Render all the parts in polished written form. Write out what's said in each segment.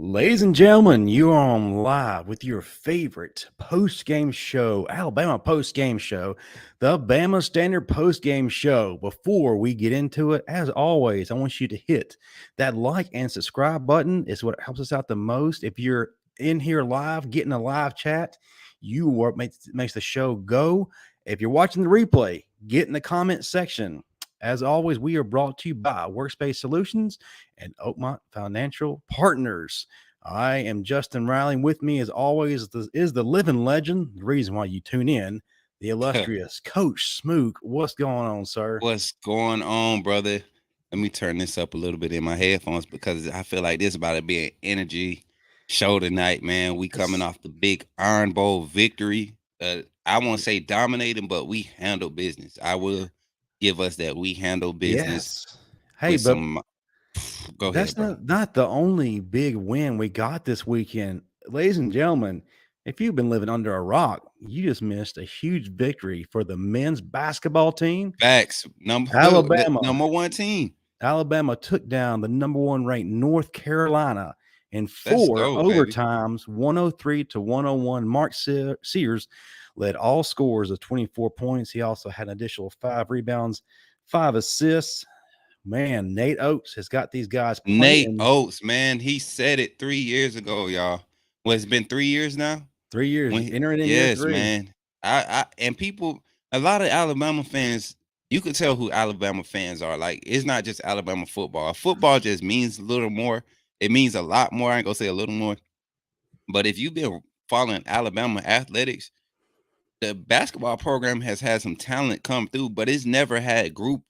Ladies and gentlemen, you are on live with your favorite post-game show, Alabama post-game show, the Bama Standard post-game show. Before we get into it, as always, I want you to hit that like and subscribe button. It's what helps us out the most. If you're in here live, getting a live chat, you are makes the show go. If you're watching the replay, get in the comment section. As always, we are brought to you by Workspace Solutions and Oakmont Financial Partners. I am Justin Riley. With me, as always, is the living legend. The reason why you tune in, the illustrious Coach Smook. What's going on, sir? What's going on, brother? Let me turn this up a little bit in my headphones because I feel like this about to be an energy show tonight, man. We coming off the big Iron Bowl victory. I won't say dominating, but we handle business. I will give us that. We handle business Yes. Hey, with but some. Go ahead, that's bro. not the only big win we got this weekend. Ladies and gentlemen, if you've been living under a rock, you just missed a huge victory for the men's basketball team. Facts. Number Alabama. number one team. Alabama took down the number one ranked North Carolina in Let's four go, baby. overtimes, 103 to 101. Mark Sears led all scores of 24 points. He also had an additional 5 rebounds, 5 assists. Man, Nate Oates has got these guys Nate playing Oates, man, he said it 3 years ago, y'all. Well, it's been 3 years now. 3 years, entering in year Yes, three. man. I and people, a lot of Alabama fans, you could tell who Alabama fans are. Like, it's not just Alabama football. Football just means a little more. It means a lot more. I ain't gonna say a little more. But if you've been following Alabama athletics, the basketball program has had some talent come through, but it's never had group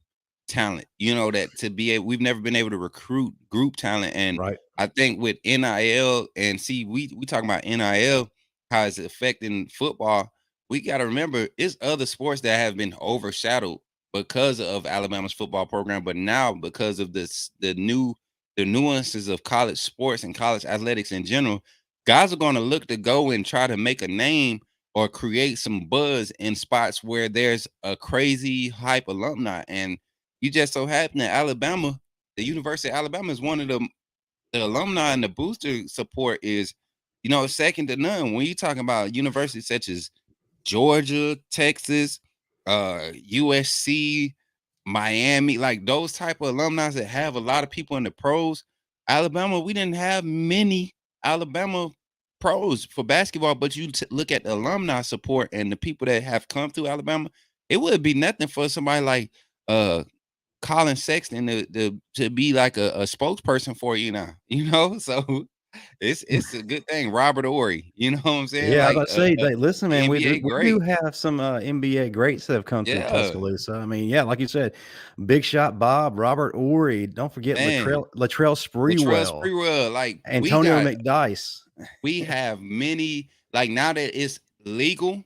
talent. You know that to be able, we've never been able to recruit group talent, and Right. I think with NIL and see, we talking about NIL, how it's affecting football. We got to remember it's other sports that have been overshadowed because of Alabama's football program, but now because of this, the nuances of college sports and college athletics in general, guys are going to look to go and try to make a name or create some buzz in spots where there's a crazy hype alumni. And you just so happen that Alabama, the University of Alabama, is one of the alumni, and the booster support is, second to none. When you talking about universities such as Georgia, Texas, USC, Miami, like those type of alumni that have a lot of people in the pros. Alabama, we didn't have many Alabama pros for basketball, but you look at the alumni support and the people that have come through Alabama, it would be nothing for somebody like Colin Sexton to be like a spokesperson for you now, So it's a good thing. Robert Ory, you know what I'm saying? Yeah, I was Like about to say, listen, man, we NBA do, we do great. have some NBA greats that have come through Yeah, Tuscaloosa. I mean, yeah, like you said, Big Shot Bob, Robert Ory. Don't forget man. Latrell Latrell Sprewell, Sprewell, like Antonio McDyess. we have many, like now that it's legal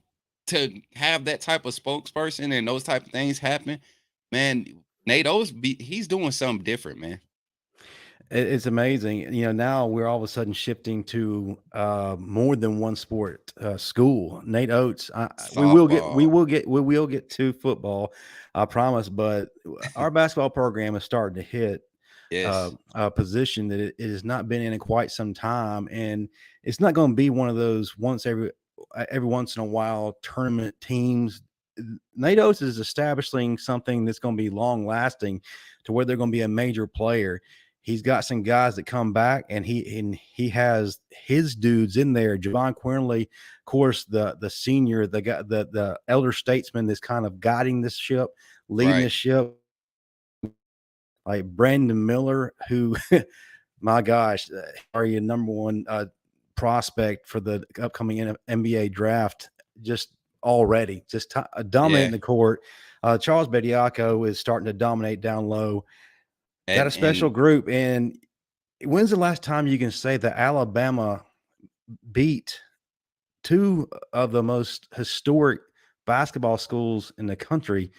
to have that type of spokesperson and those type of things happen, man. Nate O's he's doing something different, man. It's amazing. Now we're all of a sudden shifting to more than one sport school. Nate Oates. We will get. We Softball, will get. We will get to football. I promise. But our basketball program is starting to hit yes, a position that it has not been in quite some time, and it's not going to be one of those every once in a while tournament teams. Nate Oates is establishing something that's going to be long lasting, to where they're going to be a major player. He's got some guys that come back, and he has his dudes in there. Javon Quinley, of course, the senior, the guy, the elder statesman that's kind of guiding this ship, leading right, this ship, like Brandon Miller, who, my gosh, are you number one prospect for the upcoming NBA draft? Just already, just dominating yeah, the court. Charles Bediako is starting to dominate down low. Got a special and group. And when's the last time you can say that Alabama beat two of the most historic basketball schools in the country,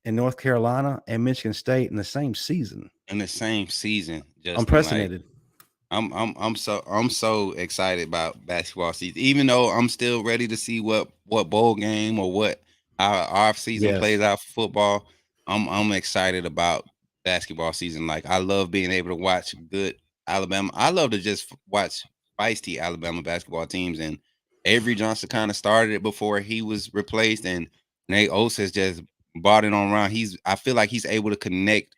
in North Carolina and Michigan State, in the same season? in the same season, Justin, like. Unprecedented. I'm so excited about basketball season. Even though I'm still ready to see what bowl game or what our off season plays Yes. out for football. I'm excited about basketball season. Like I love being able to watch good Alabama. I love to just watch feisty Alabama basketball teams, and Avery Johnson kind of started it before he was replaced, and Nate Oates has just brought it on around. I feel like he's able to connect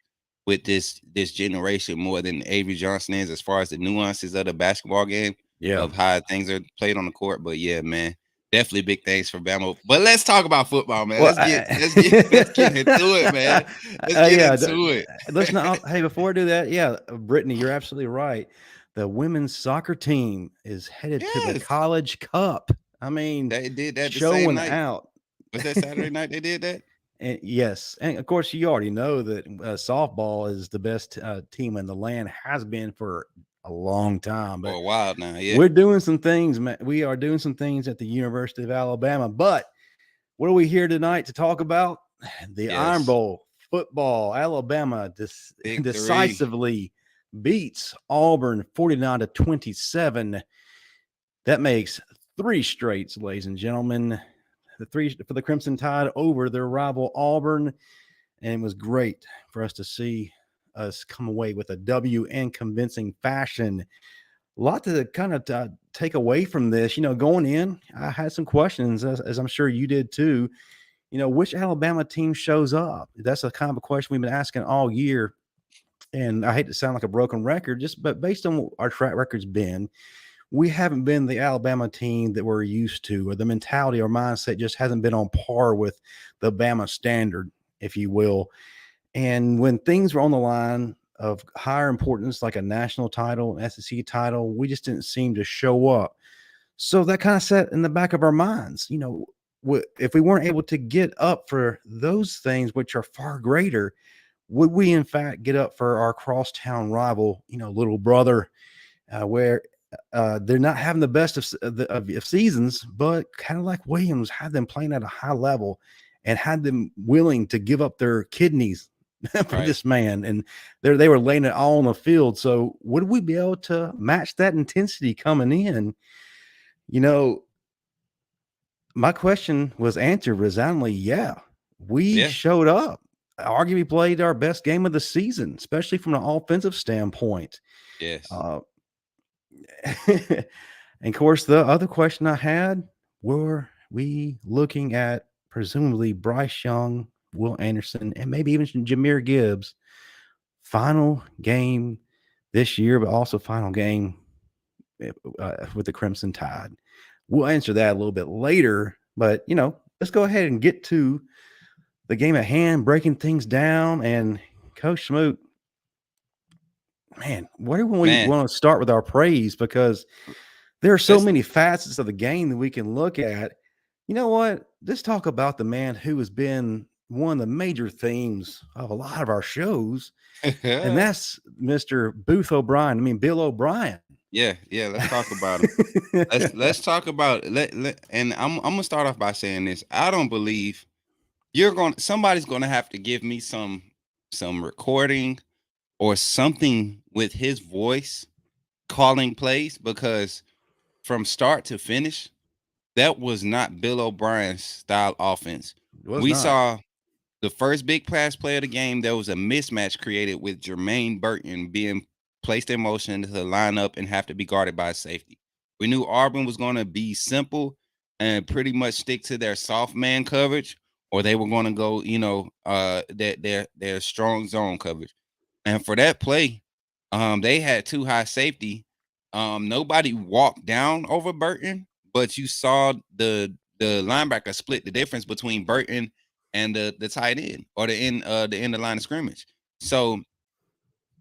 with this generation more than Avery Johnson is, as far as the nuances of the basketball game Yeah. of how things are played on the court. But yeah, man, definitely big things for Bama. But let's talk about football, man. Well, Let's get into it, man. Let's get yeah. into it. Let's not. Hey, before I do that, yeah, Brittany, you're absolutely right. The women's soccer team is headed to the Yes, College Cup. I mean, they did that the same showing night. out. Was that Saturday night they did that? And yes, and of course, you already know that softball is the best team in the land, has been for a long time. For But a while now, yeah. we're doing some things, man. We are doing some things at the University of Alabama. But what are we here tonight to talk about? The Iron Yes. Bowl football. Alabama Victory. decisively beats Auburn 49-27. That makes 3 straights, ladies and gentlemen. The 3 for the Crimson Tide over their rival Auburn. And it was great for us to see us come away with a W in convincing fashion. A lot to kind of take away from this. Going in, I had some questions, as I'm sure you did too. Which Alabama team shows up? That's a kind of a question we've been asking all year. And I hate to sound like a broken record, but based on what our track record's been, we haven't been the Alabama team that we're used to, or the mentality or mindset just hasn't been on par with the Bama standard, if you will. And when things were on the line of higher importance, like a national title, an SEC title, we just didn't seem to show up. So that kind of set in the back of our minds, if we weren't able to get up for those things, which are far greater, would we in fact get up for our crosstown rival, little brother, where they're not having the best of seasons, but kind of like Williams had them playing at a high level and had them willing to give up their kidneys for Right. this man, and they were laying it all on the field. So would we be able to match that intensity coming in? My question was answered resoundingly. Yeah, we Yeah. showed up. Arguably played our best game of the season, especially from an offensive standpoint. Yes. Uh, and of course, the other question I had, were we looking at presumably Bryce Young, Will Anderson, and maybe even Jahmyr Gibbs' final game this year, but also final game with the Crimson Tide? We'll answer that a little bit later, but let's go ahead and get to the game at hand, breaking things down. And Coach Smoot, man, where do we Man, want to start with our praise? Because there are so let's many facets of the game that we can look at. You know what? Let's talk about the man who has been one of the major themes of a lot of our shows, and that's Mr. Bill O'Brien. yeah, let's talk about him. Let's talk about and I'm gonna start off by saying this. I don't believe somebody's gonna have to give me some recording or something with his voice calling plays, because from start to finish, that was not Bill O'Brien's style offense. It was We not. saw the first big pass play of the game. There was a mismatch created with Jermaine Burton being placed in motion to line up and have to be guarded by a safety. We knew Auburn was going to be simple and pretty much stick to their soft man coverage, or they were going to go, their strong zone coverage. And for that play, they had too high safety. Nobody walked down over Burton, but you saw the linebacker split the difference between Burton and the tight end, or the end of the line of scrimmage. So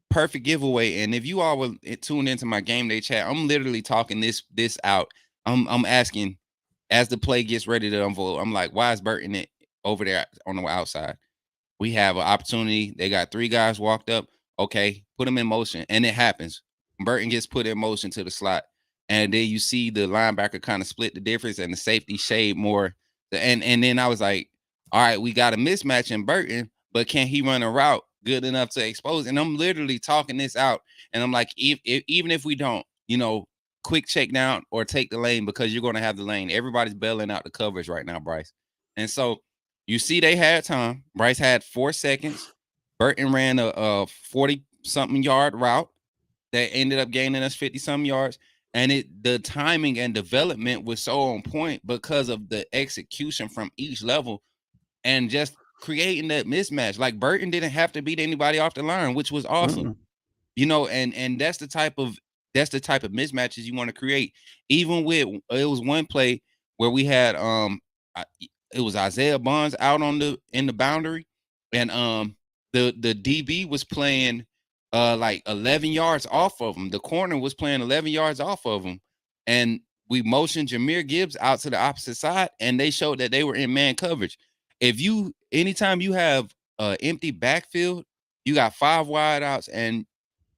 perfect giveaway. And if you all were tuned into my game day chat, I'm literally talking this out. I'm asking, as the play gets ready to unfold, I'm like, why is Burton over there on the outside? We have an opportunity. They got 3 guys walked up. Okay, put them in motion. And it happens. Burton gets put in motion to the slot. And then you see the linebacker kind of split the difference, and the safety shade more. And then I was like, all right, we got a mismatch in Burton, but can he run a route good enough to expose? And I'm literally talking this out. And I'm like, even if we don't, quick check down or take the lane, because you're going to have the lane. Everybody's bailing out the coverage right now, Bryce. And so you see, they had time. Bryce had 4 seconds. Burton ran a 40-something yard route. that ended up gaining us 50-some yards. And the timing and development was so on point because of the execution from each level and just creating that mismatch. Like Burton didn't have to beat anybody off the line, which was awesome. Mm. And that's the type of mismatches you want to create. Even with it was one play where we had it was Isaiah Bonds out in the boundary, and the DB was playing like 11 yards off of him. The corner was playing 11 yards off of him, and we motioned Jahmyr Gibbs out to the opposite side, and they showed that they were in man coverage. Anytime you have empty backfield, you got 5 wideouts, and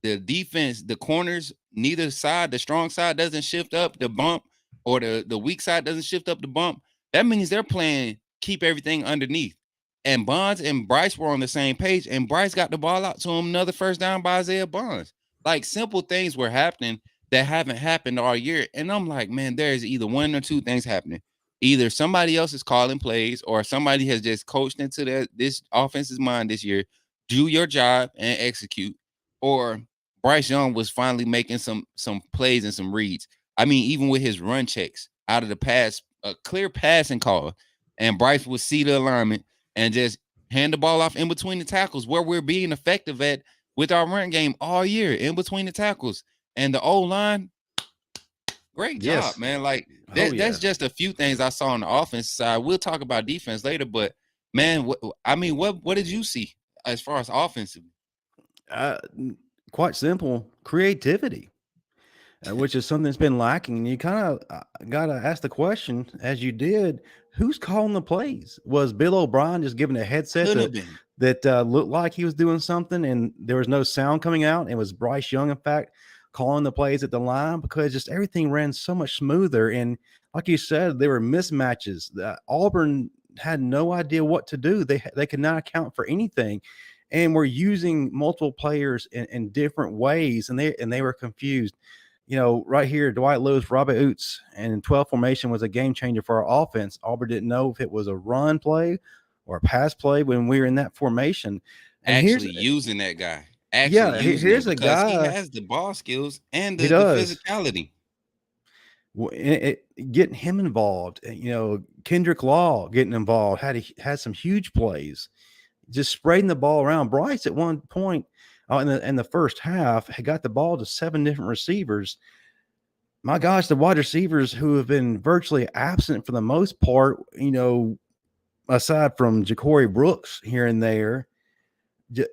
the defense, the corners, neither side, the strong side doesn't shift up the bump, or the weak side doesn't shift up the bump. That means they're playing keep everything underneath. And Bonds and Bryce were on the same page, and Bryce got the ball out to him, another first down by Isaiah Bonds. Like simple things were happening that haven't happened all year. And I'm like, man, there's either one or two things happening. Either somebody else is calling plays, or somebody has just coached into this offense's mind this year. Do your job and execute. Or Bryce Young was finally making some plays and some reads. I mean, even with his run checks out of the pass, a clear passing call, and Bryce would see the alignment and just hand the ball off in between the tackles, where we're being effective at with our run game all year, in between the tackles. And the O-line, great job, Yes. man. Like Oh that's yeah. just a few things I saw on the offense side. We'll talk about defense later, but man, what did you see as far as offensively? Uh, Quite simple creativity. Which is something that's been lacking. And you kind of got to ask the question, as you did, who's calling the plays? Was Bill O'Brien just given a headset Could have been. that looked like he was doing something and there was no sound coming out? It was Bryce Young, in fact, calling the plays at the line, because just everything ran so much smoother. And like you said, there were mismatches. Auburn had no idea what to do. They could not account for anything. And we're using multiple players in different ways, and they were confused. Right here, Dwight Lewis, Robert Oots, and 12 formation was a game changer for our offense. Auburn didn't know if it was a run play or a pass play when we were in that formation. And Actually using that guy, actually yeah, using him here's a because he guy. has the ball skills and He the does. physicality. Getting him involved. Kendrick Law getting involved had some huge plays, just spreading the ball around. Bryce at one point in the first half had got the ball to 7 different receivers. My gosh, the wide receivers who have been virtually absent for the most part, aside from Ja'Cory Brooks here and there,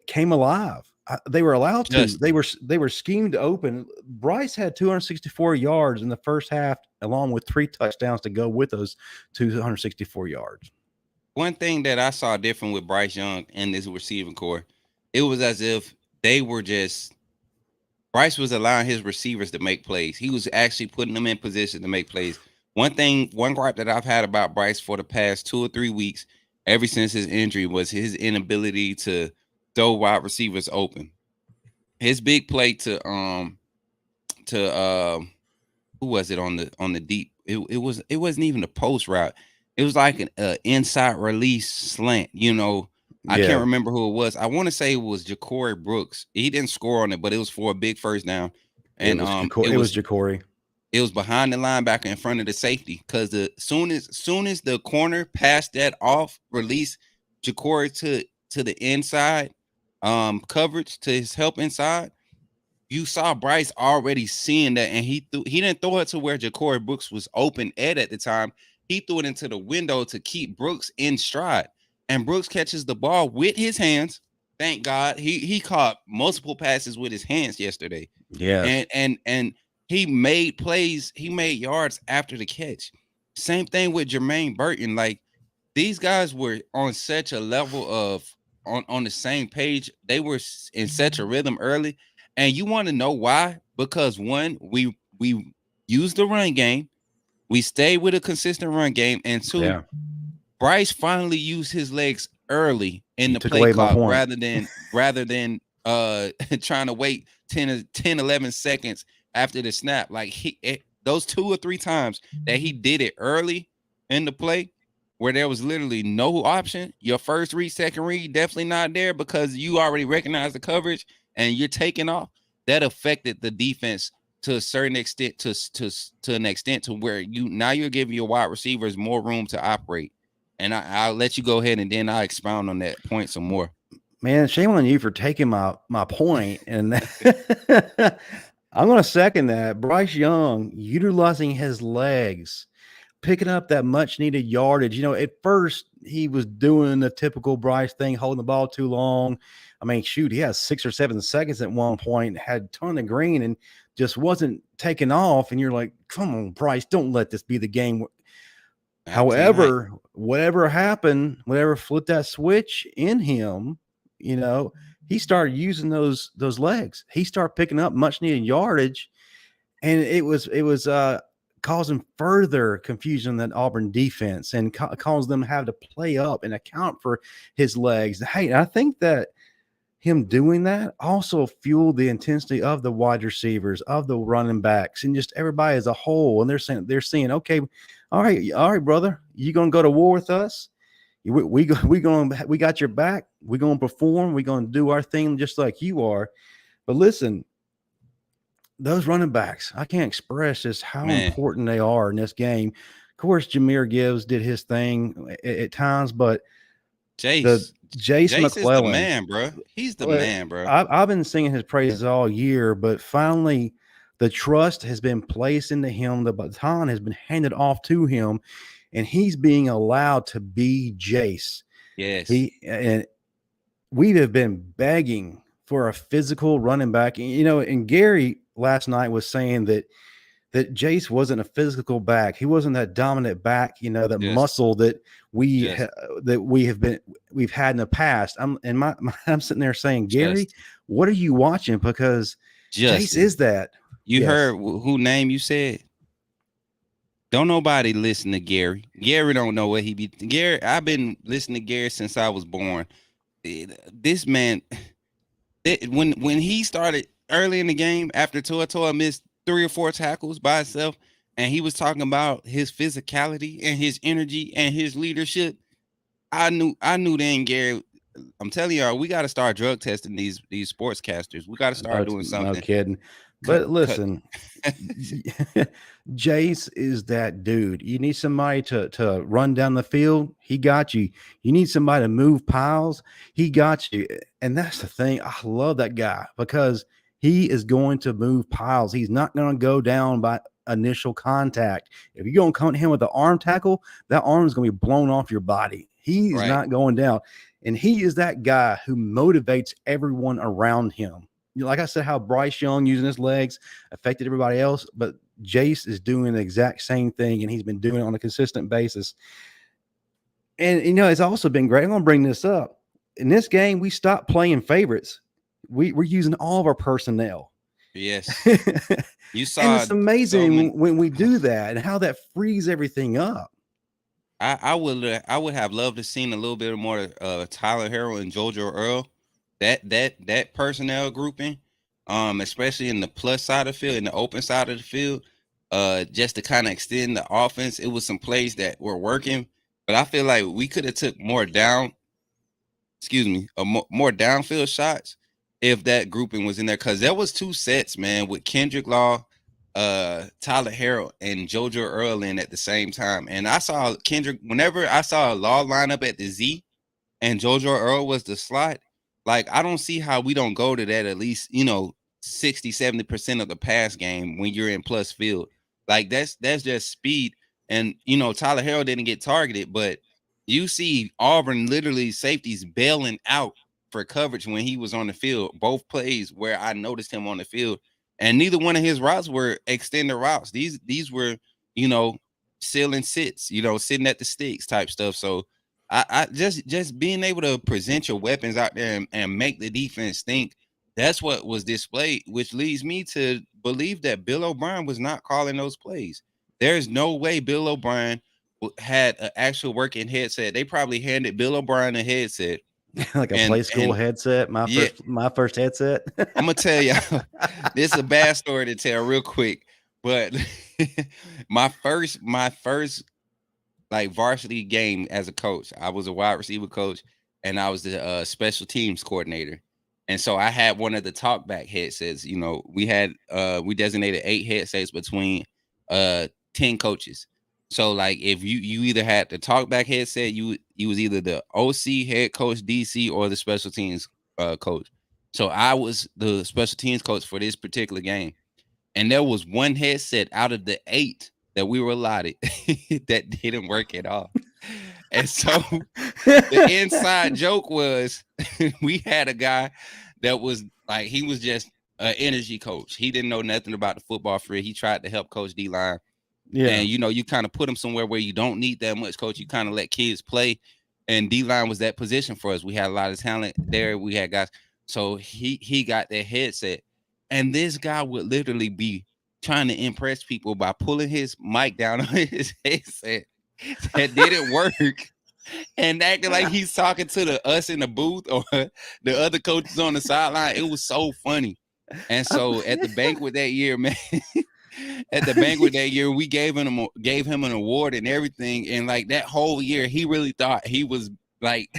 came alive. They were allowed to. Justin, They were schemed open. Bryce had 264 yards in the first half, along with 3 touchdowns to go with those 264 yards. one thing that I saw different with Bryce Young and this receiving core, it was as if they were just Bryce was allowing his receivers to make plays. He was actually putting them in position to make plays. One gripe that I've had about Bryce for the past 2 or 3 weeks, ever since his injury, was his inability to throw wide receivers open. His big play to who was it on the deep? It wasn't even a post route. It was like an inside release slant. I can't Yeah, remember who it was. I want to say it was Ja'Cory Brooks. He didn't score on it, but it was for a big first down. it And was Ja'Cory. It was Ja'Cory. it was behind the linebacker in front of the safety, because the soon as the corner passed that off, release Ja'Cory to the inside coverage to his help inside. You saw Bryce already seeing that, and he didn't throw it to where Ja'Cory Brooks was open at the time. He threw it into the window to keep Brooks in stride. And Brooks catches the ball with his hands. Thank God. He caught multiple passes with his hands yesterday. Yes. And he made plays, he made yards after the catch. Same thing with Jermaine Burton. Like, these guys were on such a level of on the same page. They were in such a rhythm early. And you want to know why? Because one, we used the run game. We stayed with a consistent run game. And two, Yeah. Bryce finally used his legs early in You the took play away my clock, point. rather than trying to wait 11 seconds after the snap. Like those 2 or 3 times that he did it early in the play, where there was literally no option. Your first read, second read, definitely not there, because you already recognize the coverage and you're taking off. that affected the defense to a certain extent, to an extent to where you're giving your wide receivers more room to operate. And I'll let you go ahead and then I'll expound on that point some more. Man, shame on you for taking my point. And I'm going to second that. Bryce Young utilizing his legs, picking up that much needed yardage. At first he was doing the typical Bryce thing, holding the ball too long. I mean, shoot, he had 6 or 7 seconds at one point, had a ton of green and just wasn't taking off. And you're like, come on, Bryce, don't let this be the game. Absolutely. However, whatever happened, whatever flipped that switch in him, he started using those legs. He started picking up much needed yardage, and it was causing further confusion in that Auburn defense and caused them to have to play up and account for his legs. Hey, I think that him doing that also fueled the intensity of the wide receivers, of the running backs, and just everybody as a whole. And they're saying, okay, all right, brother, you gonna go to war with us? We got your back. We're gonna perform. We're gonna do our thing just like you are. But listen, those running backs, I can't express just how important they are in this game. Of course, Jahmyr Gibbs did his thing at times, but Jace McClellan is the man, bro. He's the man, bro. I've been singing his praises all year, but finally the trust has been placed into him. The baton has been handed off to him, and he's being allowed to be Jace. Yes. And we have been begging for a physical running back. And Gary last night was saying that Jace wasn't a physical back. He wasn't that dominant back, that muscle that we've had in the past. I'm sitting there saying, Gary, what are you watching? Because Jace is that. You heard who name you said? Don't nobody listen to Gary. Gary don't know what he be. Gary, I've been listening to Gary since I was born. This man, when he started early in the game after Tua missed 3 or 4 tackles by himself, and he was talking about his physicality and his energy and his leadership, I knew then Gary. I'm telling y'all, we got to start drug testing these sportscasters. We got to start doing something. No kidding. But listen, Jace is that dude. You need somebody to run down the field. He got you. You need somebody to move piles. He got you. And that's the thing. I love that guy because he is going to move piles. He's not going to go down by initial contact. If you're going to come to him with an arm tackle, that arm is going to be blown off your body. He is not going down. And he is that guy who motivates everyone around him. Like I said, how Bryce Young using his legs affected everybody else, but Jace is doing the exact same thing, and he's been doing it on a consistent basis. And, it's also been great. I'm going to bring this up. In this game, we stopped playing favorites. We're using all of our personnel. Yes. You saw. And it's amazing when we do that and how that frees everything up. I would have loved to seen a little bit more Tyler Harrell and JoJo Earl. That personnel grouping, especially in the plus side of the field, in the open side of the field, just to kind of extend the offense. It was some plays that were working, but I feel like we could have took more downfield shots if that grouping was in there, because there was 2 sets, man, with Kendrick Law, Tyler Harrell, and JoJo Earl in at the same time. And I saw Kendrick, whenever I saw a Law line up at the Z and JoJo Earl was the slot, like, I don't see how we don't go to that at least, 60-70% of the pass game when you're in plus field. Like, that's just speed. And, Tyler Harrell didn't get targeted, but you see Auburn literally safeties bailing out for coverage when he was on the field. Both plays where I noticed him on the field, and neither one of his routes were extended routes. These were, sealing sits, sitting at the sticks type stuff. So I just being able to present your weapons out there and make the defense think, that's what was displayed, which leads me to believe that Bill O'Brien was not calling those plays. There's no way Bill O'Brien had an actual working headset. They probably handed Bill O'Brien a headset. Like a play school headset, my first headset. I'm gonna tell y'all, this is a bad story to tell real quick, but my first like varsity game as a coach, I was a wide receiver coach, and I was the special teams coordinator. And so I had one of the talkback headsets. You know, we designated 8 headsets between 10 coaches. So like if you either had the talkback headset, you was either the OC, head coach, DC, or the special teams coach. So I was the special teams coach for this particular game. And there was one headset out of the 8 that we were allotted that didn't work at all. And so the inside joke was we had a guy that was like, he was just an energy coach. He didn't know nothing about the football field. He tried to help coach D-line. Yeah. And, you know, you kind of put him somewhere where you don't need that much coach. You kind of let kids play. And D-line was that position for us. We had a lot of talent there. We had guys. So he got that headset. And this guy would literally be trying to impress people by pulling his mic down on his headset that didn't work and acting like he's talking to us in the booth or the other coaches on the sideline. It was so funny. And so at the banquet that year, man, at the banquet that year, we gave him an award and everything. And like that whole year, he really thought he was like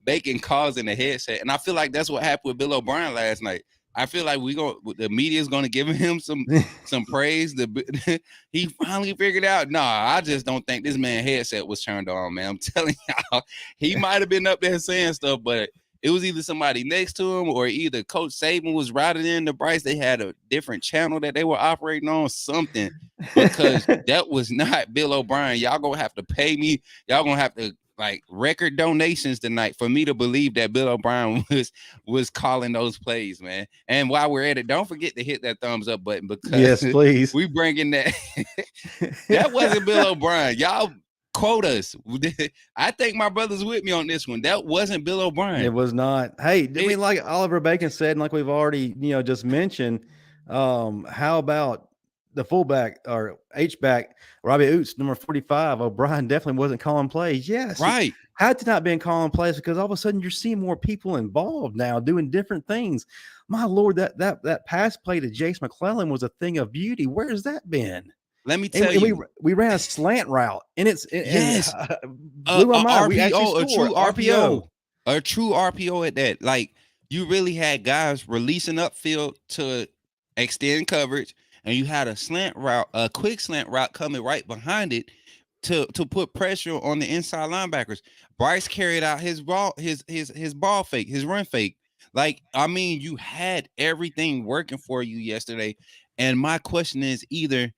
making calls in the headset. And I feel like that's what happened with Bill O'Brien last night. I feel like the media is going to give him some praise. He finally figured out. Nah, I just don't think this man headset was turned on, man. I'm telling y'all, he might have been up there saying stuff, but it was either somebody next to him or either Coach Saban was routed into Bryce. They had a different channel that they were operating on, something, because that was not Bill O'Brien. Y'all gonna have to pay me. Y'all gonna have to like record donations tonight for me to believe that Bill O'Brien was calling those plays, man. And while we're at it, don't forget to hit that thumbs up button because yes, please. we bringing that. That wasn't Bill O'Brien. Y'all quote us. I think my brother's with me on this one. That wasn't Bill O'Brien. It was not. Hey, I mean, like Oliver Bacon said, and like we've already, just mentioned, how about the fullback or H-back, Robbie Oots, number 45, O'Brien definitely wasn't calling plays. Yes. Right. Had to not been calling plays because all of a sudden you're seeing more people involved now doing different things. My Lord, that pass play to Jace McClellan was a thing of beauty. Where has that been? Let me tell you. We ran a slant route, and yes, blew my mind. We RPO, actually scored. A true RPO at that. Like you really had guys releasing upfield to extend coverage, and you had a slant route, a quick slant route coming right behind it to put pressure on the inside linebackers. Bryce carried out his ball fake, his run fake. Like, I mean, you had everything working for you yesterday. And my question is either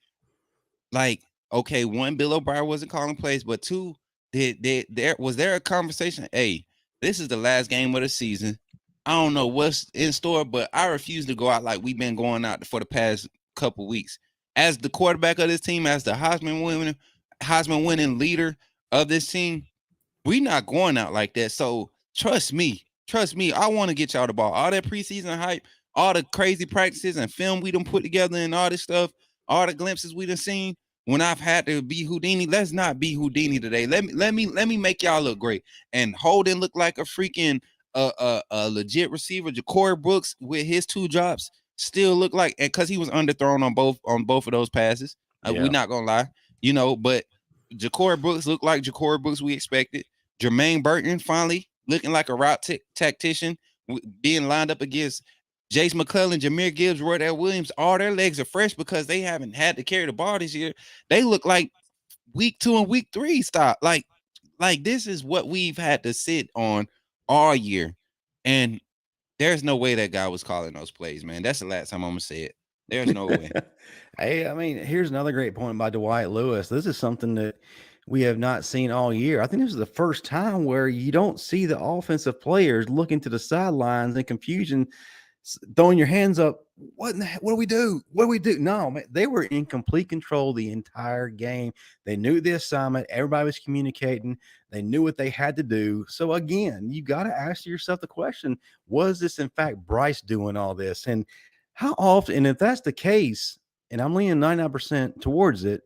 like, okay, one, Bill O'Brien wasn't calling plays, but two, was there a conversation? Hey, this is the last game of the season. I don't know what's in store, but I refuse to go out like we've been going out for the past couple weeks. As the quarterback of this team, as the Heisman winning leader of this team, we not going out like that. So trust me. I want to get y'all the ball. All that preseason hype, all the crazy practices and film we done put together and all this stuff, all the glimpses we done seen. When I've had to be Houdini, let's not be Houdini today. Let me make y'all look great. And Holden looked like a freaking a legit receiver. Ja'Cory Brooks with his 2 drops still look like, and because he was underthrown on both of those passes. We're not gonna lie, but Ja'Cory Brooks looked like Ja'Cory Brooks we expected. Jermaine Burton finally looking like a route tactician, being lined up against Jace McClellan, Jahmyr Gibbs, Roydell Williams. All their legs are fresh because they haven't had to carry the ball this year. They look like week 2 and week 3 stop. Like this is what we've had to sit on all year. And there's no way that guy was calling those plays, man. That's the last time I'm going to say it. There's no way. Hey, I mean, here's another great point by Dwight Lewis. This is something that we have not seen all year. I think this is the first time where you don't see the offensive players looking to the sidelines in confusion, throwing your hands up. What do we do? What do we do? No, man, they were in complete control the entire game. They knew the assignment. Everybody was communicating. They knew what they had to do. So again, you got to ask yourself the question, was this in fact Bryce doing all this? And how often, and if that's the case, and I'm leaning 99% towards it,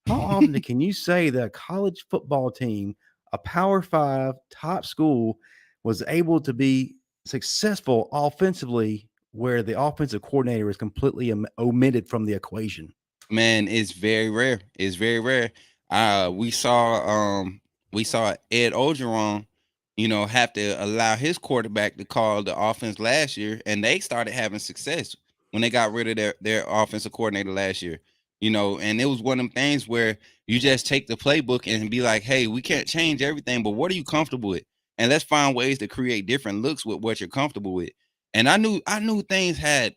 how often can you say that a college football team, a Power 5 top school, was able to be successful offensively where the offensive coordinator is completely omitted from the equation? Man, it's very rare. It's very rare. We saw Ed Ogeron have to allow his quarterback to call the offense last year, and they started having success when they got rid of their offensive coordinator last year. And it was one of them things where you just take the playbook and be like, hey, we can't change everything, but what are you comfortable with? And let's find ways to create different looks with what you're comfortable with. And I knew things had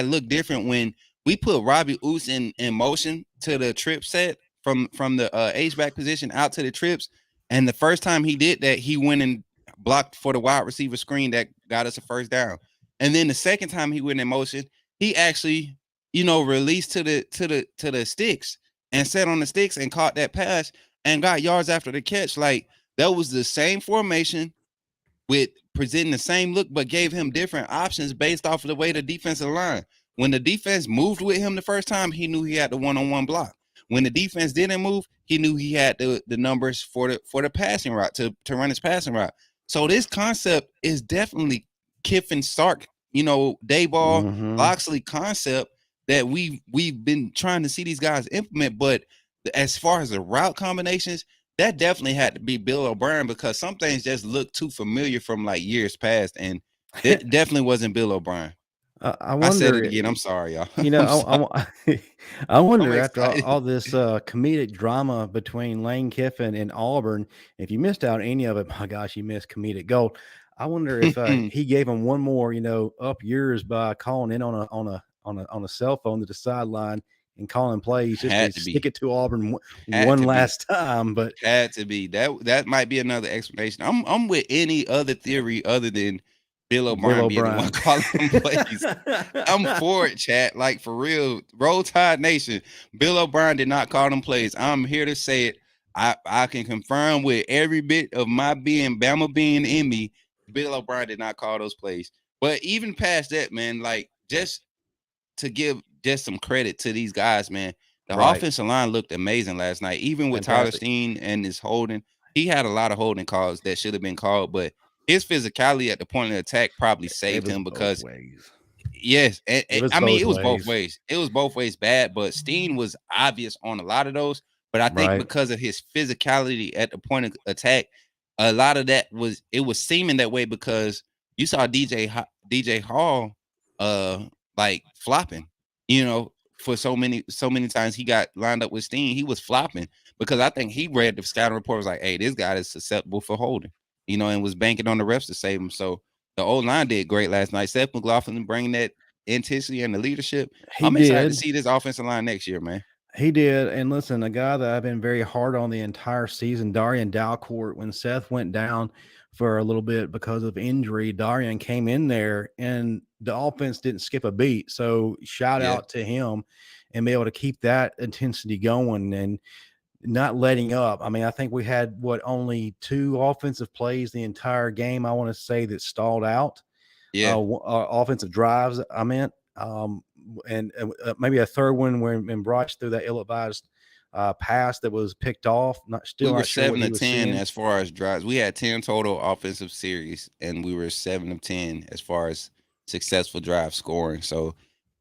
looked different when we put Robbie Oos in motion to the trip set from the H-back position out to the trips. And the first time he did that, he went and blocked for the wide receiver screen that got us a first down. And then the second time he went in motion, he actually, released to the sticks and sat on the sticks and caught that pass and got yards after the catch. Like that was the same formation with presenting the same look, but gave him different options based off of the way the defensive line. When the defense moved with him the first time, he knew he had the one-on-one block. When the defense didn't move, he knew he had the numbers for the passing route to run his passing route. So this concept is definitely Kiffin Sark, Dayball, Mm-hmm. Loxley concept that we've been trying to see these guys implement. But as far as the route combinations, that definitely had to be Bill O'Brien because some things just look too familiar from like years past, and it definitely wasn't Bill O'Brien. I I said wonder, it again. I'm sorry, y'all. you know, I'm sorry. I I'm wonder after all, excited. all this comedic drama between Lane Kiffin and Auburn, if you missed out any of it, my gosh, you missed comedic gold. I wonder if he gave him one more, up yours by calling in on a cell phone to the sideline and calling plays just to Had to stick be. it to Auburn Had one to be. last time. But Had to be. That might be another explanation. I'm with any other theory other than Bill Bill O'Brien being the one O'Brien. calling them plays. I'm for it, chat. Like for real. Roll Tide Nation. Bill O'Brien did not call them plays. I'm here to say it. I can confirm with every bit of my being, Bama being in me, Bill O'Brien did not call those plays. But even past that, man, like just to give just some credit to these guys, man. The Right. offensive line looked amazing last night. Even with Tyler Fantastic. Steen and his holding, he had a lot of holding calls that should have been called, but his physicality at the point of attack probably It saved was him both because ways. yes, It was I mean both it was both ways. ways. It was both ways bad, but Steen was obvious on a lot of those. But I think Right. because of his physicality at the point of attack, a lot of that was seeming that way because you saw DJ Hall uh like flopping, for so many times he got lined up with Steen, he was flopping because I think he read the scouting report was like, hey, this guy is susceptible for holding, and was banking on the refs to save him. So the old line did great last night. Seth McLaughlin bringing that intensity and the leadership. He I'm excited to did. see this offensive line next year, man. He did. And listen, a guy that I've been very hard on the entire season, Darian Dalcourt, when Seth went down for a little bit because of injury, Darian came in there and the offense didn't skip a beat. So shout Yeah, out to him and be able to keep that intensity going and not letting up. I mean, I think we had only two offensive plays the entire game, I want to say, that stalled out yeah. offensive drives. I meant, and maybe a third one when Bryce threw that ill-advised pass that was picked off. We Still were not sure what seven he of was 10 seeing. as far as drives. We had 10 total offensive series, and we were 7 of 10 as far as successful drive scoring. So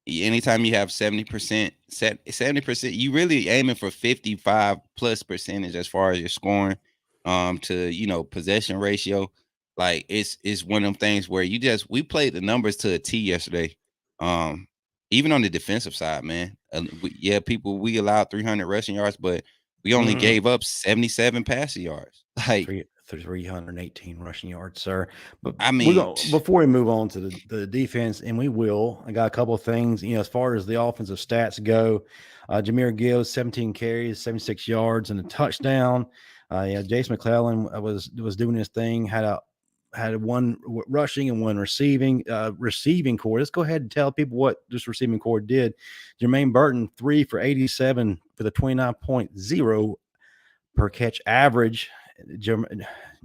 anytime you have 70%, 70%, you really aiming for 55 plus percentage as far as your scoring, to possession ratio. Like it's one of them things where we played the numbers to a T yesterday. Um, Even on the defensive side, man. We allowed 300 rushing yards, but we only Mm, gave up 77 passing yards. Like, 318 rushing yards, sir. But I we're mean, going before we move on to the defense, and we will. I got a couple of things, as far as the offensive stats go. Jameer Gibbs, 17 carries, 76 yards, and a touchdown. Jace McClellan was doing his thing. Had one rushing and one receiving. Receiving core. Let's go ahead and tell people what this receiving core did. Jermaine Burton, 3 for 87 for the 29.0 per catch average.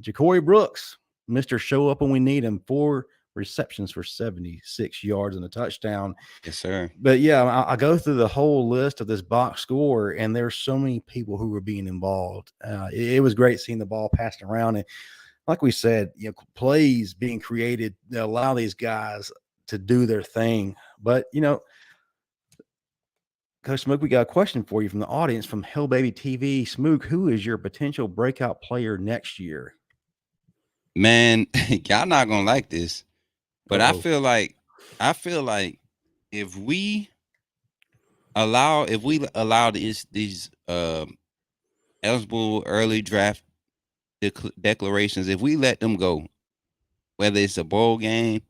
Ja'Cory Brooks, Mr. Show Up When We Need Him, 4 receptions for 76 yards and a touchdown. yes, sir. But yeah, I go through the whole list of this box score, and there's so many people who were being involved. It was great seeing the ball passed around. And like we said, plays being created that allow these guys to do their thing. But, Coach Smoke, we got a question for you from the audience from Hell Baby TV. Smoke, who is your potential breakout player next year? Man, y'all not gonna like this, but I Uh-oh. feel like I feel like if we if we allow these eligible early draft declarations, if we let them go, whether it's a bowl game,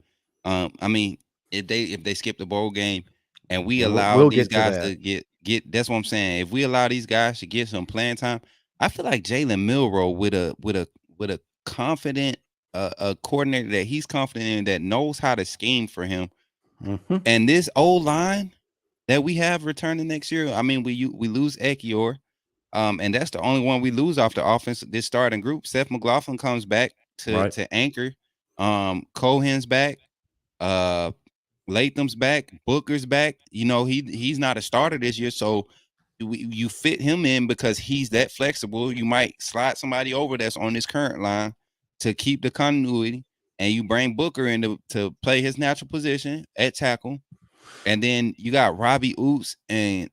I mean, if they skip the bowl game and we And allow we'll these get to guys that. to get that's what I'm saying. If we allow these guys to get some playing time, I feel like Jalen Milroe with a confident a coordinator that he's confident in that knows how to scheme for him. Hmm. And this old line that we have returning next year, I mean, we lose Ekior, and that's the only one we lose off the offense. This starting group, Seth McLaughlin comes back to Right. to anchor. Cohen's back. Uh, Latham's back. Booker's back. You know he's not a starter this year, so you fit him in because he's that flexible. You might slide somebody over that's on this current line to keep the continuity, and you bring Booker in to play his natural position at tackle. And then you got Robbie Oots and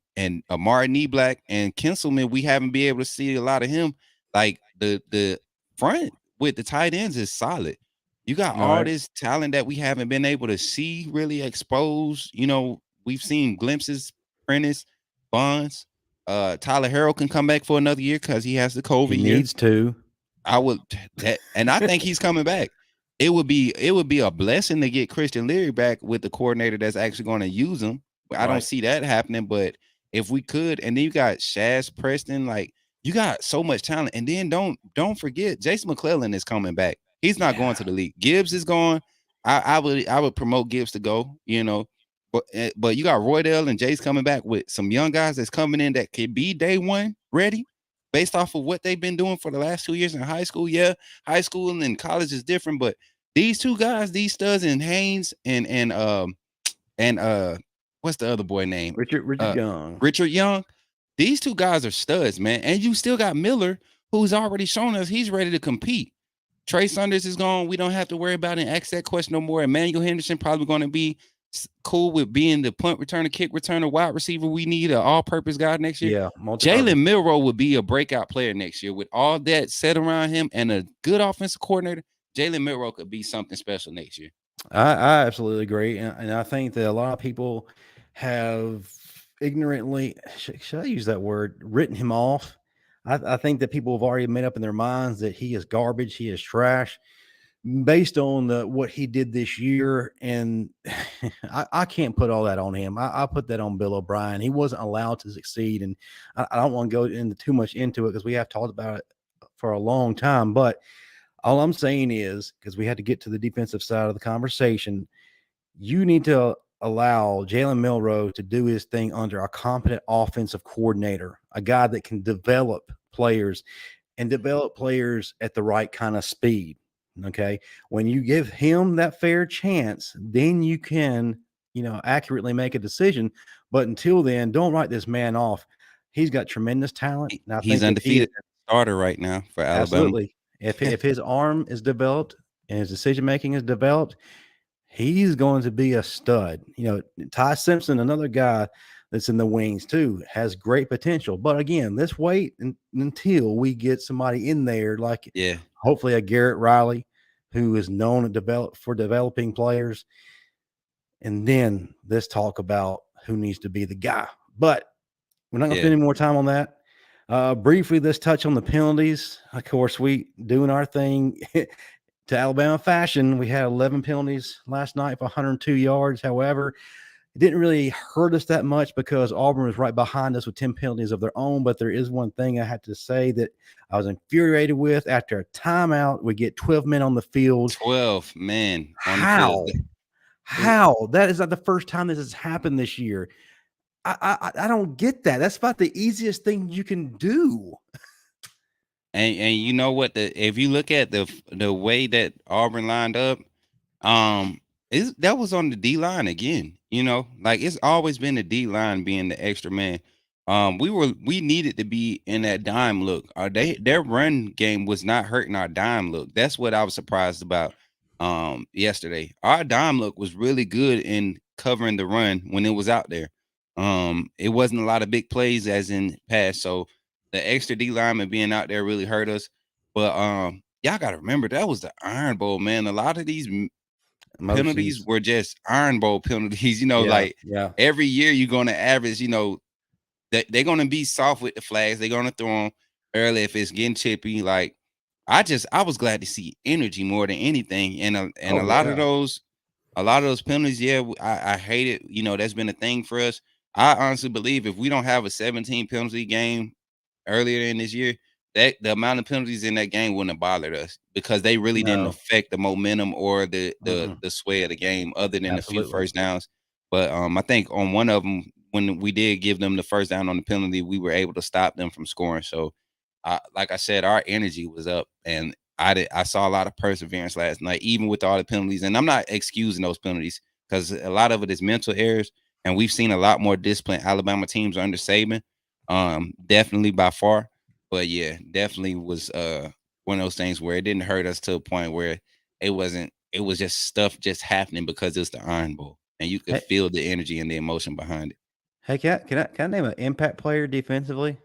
Amari Black and Kinselman. We haven't been able to see a lot of him. Like the front with the tight ends is solid. You got All all right. this talent that we haven't been able to see really exposed. You know, we've seen glimpses. Prentice, Bonds, Tyler Harrell can come back for another year because he has the He COVID year. needs to. I would that, and I think he's coming back. It would be a blessing to get Christian Leary back with the coordinator that's actually going to use him. I don't Right. see that happening, but if we could, and then you got Shaz Preston, like you got so much talent, and then don't forget Jason McClellan is coming back. He's not going Yeah. to the league. Gibbs is going. I would promote Gibbs to go. You know, but you got Roydell and Jace coming back with some young guys that's coming in that could be day one ready based off of what they've been doing for the last 2 years in high school. Yeah, high school and then college is different, but these two guys, these studs and Haynes and what's the other boy name? Richard Uh Young. Richard Young. These two guys are studs, man. And you still got Miller, who's already shown us he's ready to compete. Trey Sanders is gone. We don't have to worry about and ask that question no more. Emmanuel Henderson probably going to be cool with being the punt returner, kick returner, wide receiver. We need an all-purpose guy next year. Yeah. Multi-purpose. Jalen Milroe would be a breakout player next year with all that set around him and a good offensive coordinator. Jalen Milroe could be something special next year. I absolutely agree, and I think that a lot of people have ignorantly, should I use that word, written him off. I think that people have already made up in their minds that he is garbage, he is trash, based on what he did this year, and I can't put all that on him. I put that on Bill O'Brien. He wasn't allowed to succeed, and I don't want to go into too much into it because we have talked about it for a long time, but all I'm saying is, because we had to get to the defensive side of the conversation, you need to allow Jalen Milroe to do his thing under a competent offensive coordinator, a guy that can develop players and develop players at the right kind of speed. Okay. When you give him that fair chance, then you can, accurately make a decision. But until then, don't write this man off. He's got tremendous talent. And I He's think if he undefeated starter right now for Alabama. absolutely. If his arm is developed and his decision making is developed, he's going to be a stud. Ty Simpson, another guy that's in the wings too, has great potential. But again, let's wait until we get somebody in there, like Yeah, hopefully a Garrett Riley, who is known to developing players, and then let's talk about who needs to be the guy. But we're not going to yeah, spend any more time on that. Briefly, let's touch on the penalties. Of course, we doing our thing to Alabama fashion. We had 11 penalties last night for 102 yards. However, it didn't really hurt us that much because Auburn was right behind us with 10 penalties of their own. But there is one thing I have to say that I was infuriated with. After a timeout, we get 12 men on the field. 12 men on the field. How? How? That is not the first time this has happened this year. I don't get that. That's about the easiest thing you can do. And you know what? If you look at the way that Auburn lined up, that was on the D line again. You know, like it's always been the D line being the extra man. We needed to be in that dime look. Their run game was not hurting our dime look. That's what I was surprised about. Yesterday, our dime look was really good in covering the run when it was out there. It wasn't a lot of big plays as in pass, so the extra D lineman being out there really hurt us. But y'all got to remember that was the Iron Bowl, man. A lot of these penalties Emotions. were just Iron Bowl penalties. Yeah, Like yeah. every year you're going to average, they're going to be soft with the flags. They're going to throw them early if it's getting chippy. Like I was glad to see energy more than anything, and Oh yeah. a lot of those penalties. Yeah, I hate it. That's been a thing for us. I honestly believe if we don't have a 17 penalty game earlier in this year, that the amount of penalties in that game wouldn't have bothered us because they really didn't No. affect the momentum or the the Mm-mm. the sway of the game, other than a few Absolutely. first downs. But I think on one of them, when we did give them the first down on the penalty, we were able to stop them from scoring. So, like I said, our energy was up, and I saw a lot of perseverance last night, even with all the penalties. And I'm not excusing those penalties because a lot of it is mental errors, and we've seen a lot more disciplined Alabama teams under Saban. Definitely by far. But yeah, definitely was one of those things where it didn't hurt us to a point where it was just stuff just happening because it's the Iron Bowl. And you could Hey, feel the energy and the emotion behind it. hey, can I name an impact player defensively?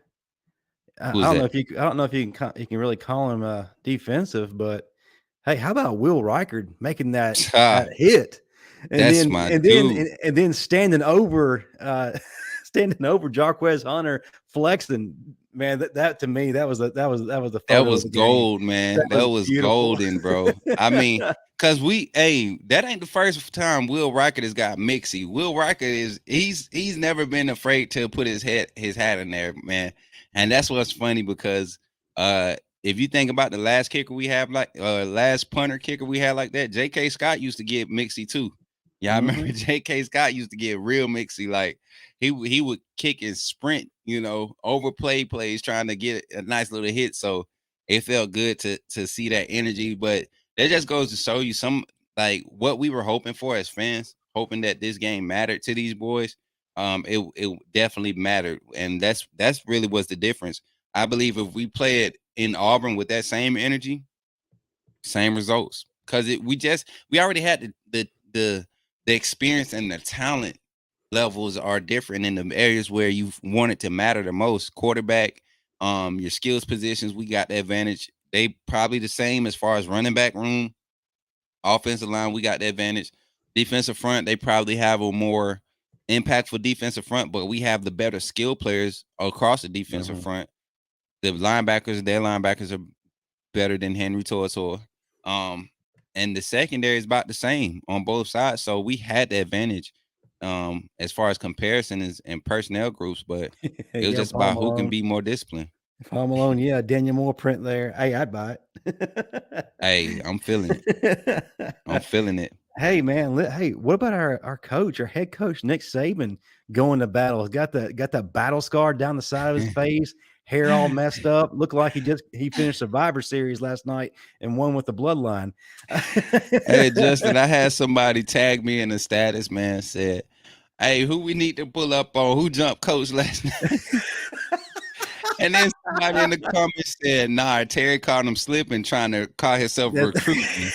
I Who's don't know that? if I don't know if you can really call him defensive, but hey, how about Will Reichard making that Ah, hit, and that's then my and then dude. and then standing over standing over Jarquez Hunter flexing. Man, that to me that was the That photo of was the game. gold, That man. That was was beautiful. golden, bro. I mean, cause that ain't the first time Will Riker has got mixy. Will Riker he's never been afraid to put his hat in there, man. And that's what's funny because if you think about the last kicker we have, like last punter kicker we had like that, J.K. Scott used to get mixy too. Yeah, I remember Hmm. J.K. Scott used to get real mixy. Like he would kick and sprint, overplay plays trying to get a nice little hit. So it felt good to see that energy. But that just goes to show you some like what we were hoping for as fans, hoping that this game mattered to these boys. It definitely mattered, and that's really was the difference. I believe if we play it in Auburn with that same energy, same results. Because we already had the experience and the talent levels are different in the areas where you want it to matter the most. Quarterback, your skills positions, we got the advantage. They probably the same as far as running back room. Offensive line, we got the advantage. Defensive front, they probably have a more impactful defensive front, but we have the better skill players across the defensive Hmm. front. Their linebackers are better than Henry To'oTo'o. Um, and the secondary is about the same on both sides. So we had the advantage as far as comparison and personnel groups, but it was Yeah, just about who can be more disciplined. Paul Malone, yeah, Daniel Moore print there. Hey, I'd buy Hey, I'm feeling it. it. I'm feeling it. Hey man, hey, what about our coach, our head coach Nick Saban going to battle? He's got that battle scar down the side of his face, hair all messed up. Looked like he finished Survivor Series last night and won with the bloodline. Hey, Justin, I had somebody tag me in the status, man, said, "Hey, who we need to pull up on? Who jumped coach last night?" And then somebody in the comments said, "Nah, Terry caught him slipping, trying to call himself recruiting."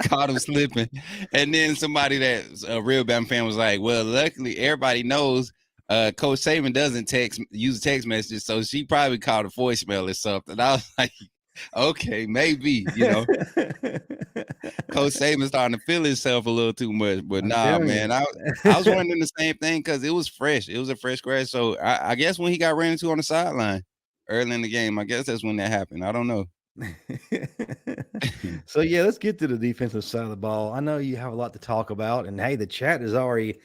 Caught him slipping. And then somebody that's a real Bama fan was like, "Well, luckily everybody knows Coach Saban doesn't use text messages, so she probably called a voicemail or something." I was like, okay, maybe. Coach Saban starting to feel himself a little too much. But I'm nah, telling man, I was wondering the same thing because it was fresh. It was a fresh grad. So I guess when he got ran into on the sideline early in the game, I guess that's when that happened. I don't know. So yeah, let's get to the defensive side of the ball. I know you have a lot to talk about, and hey, the chat is already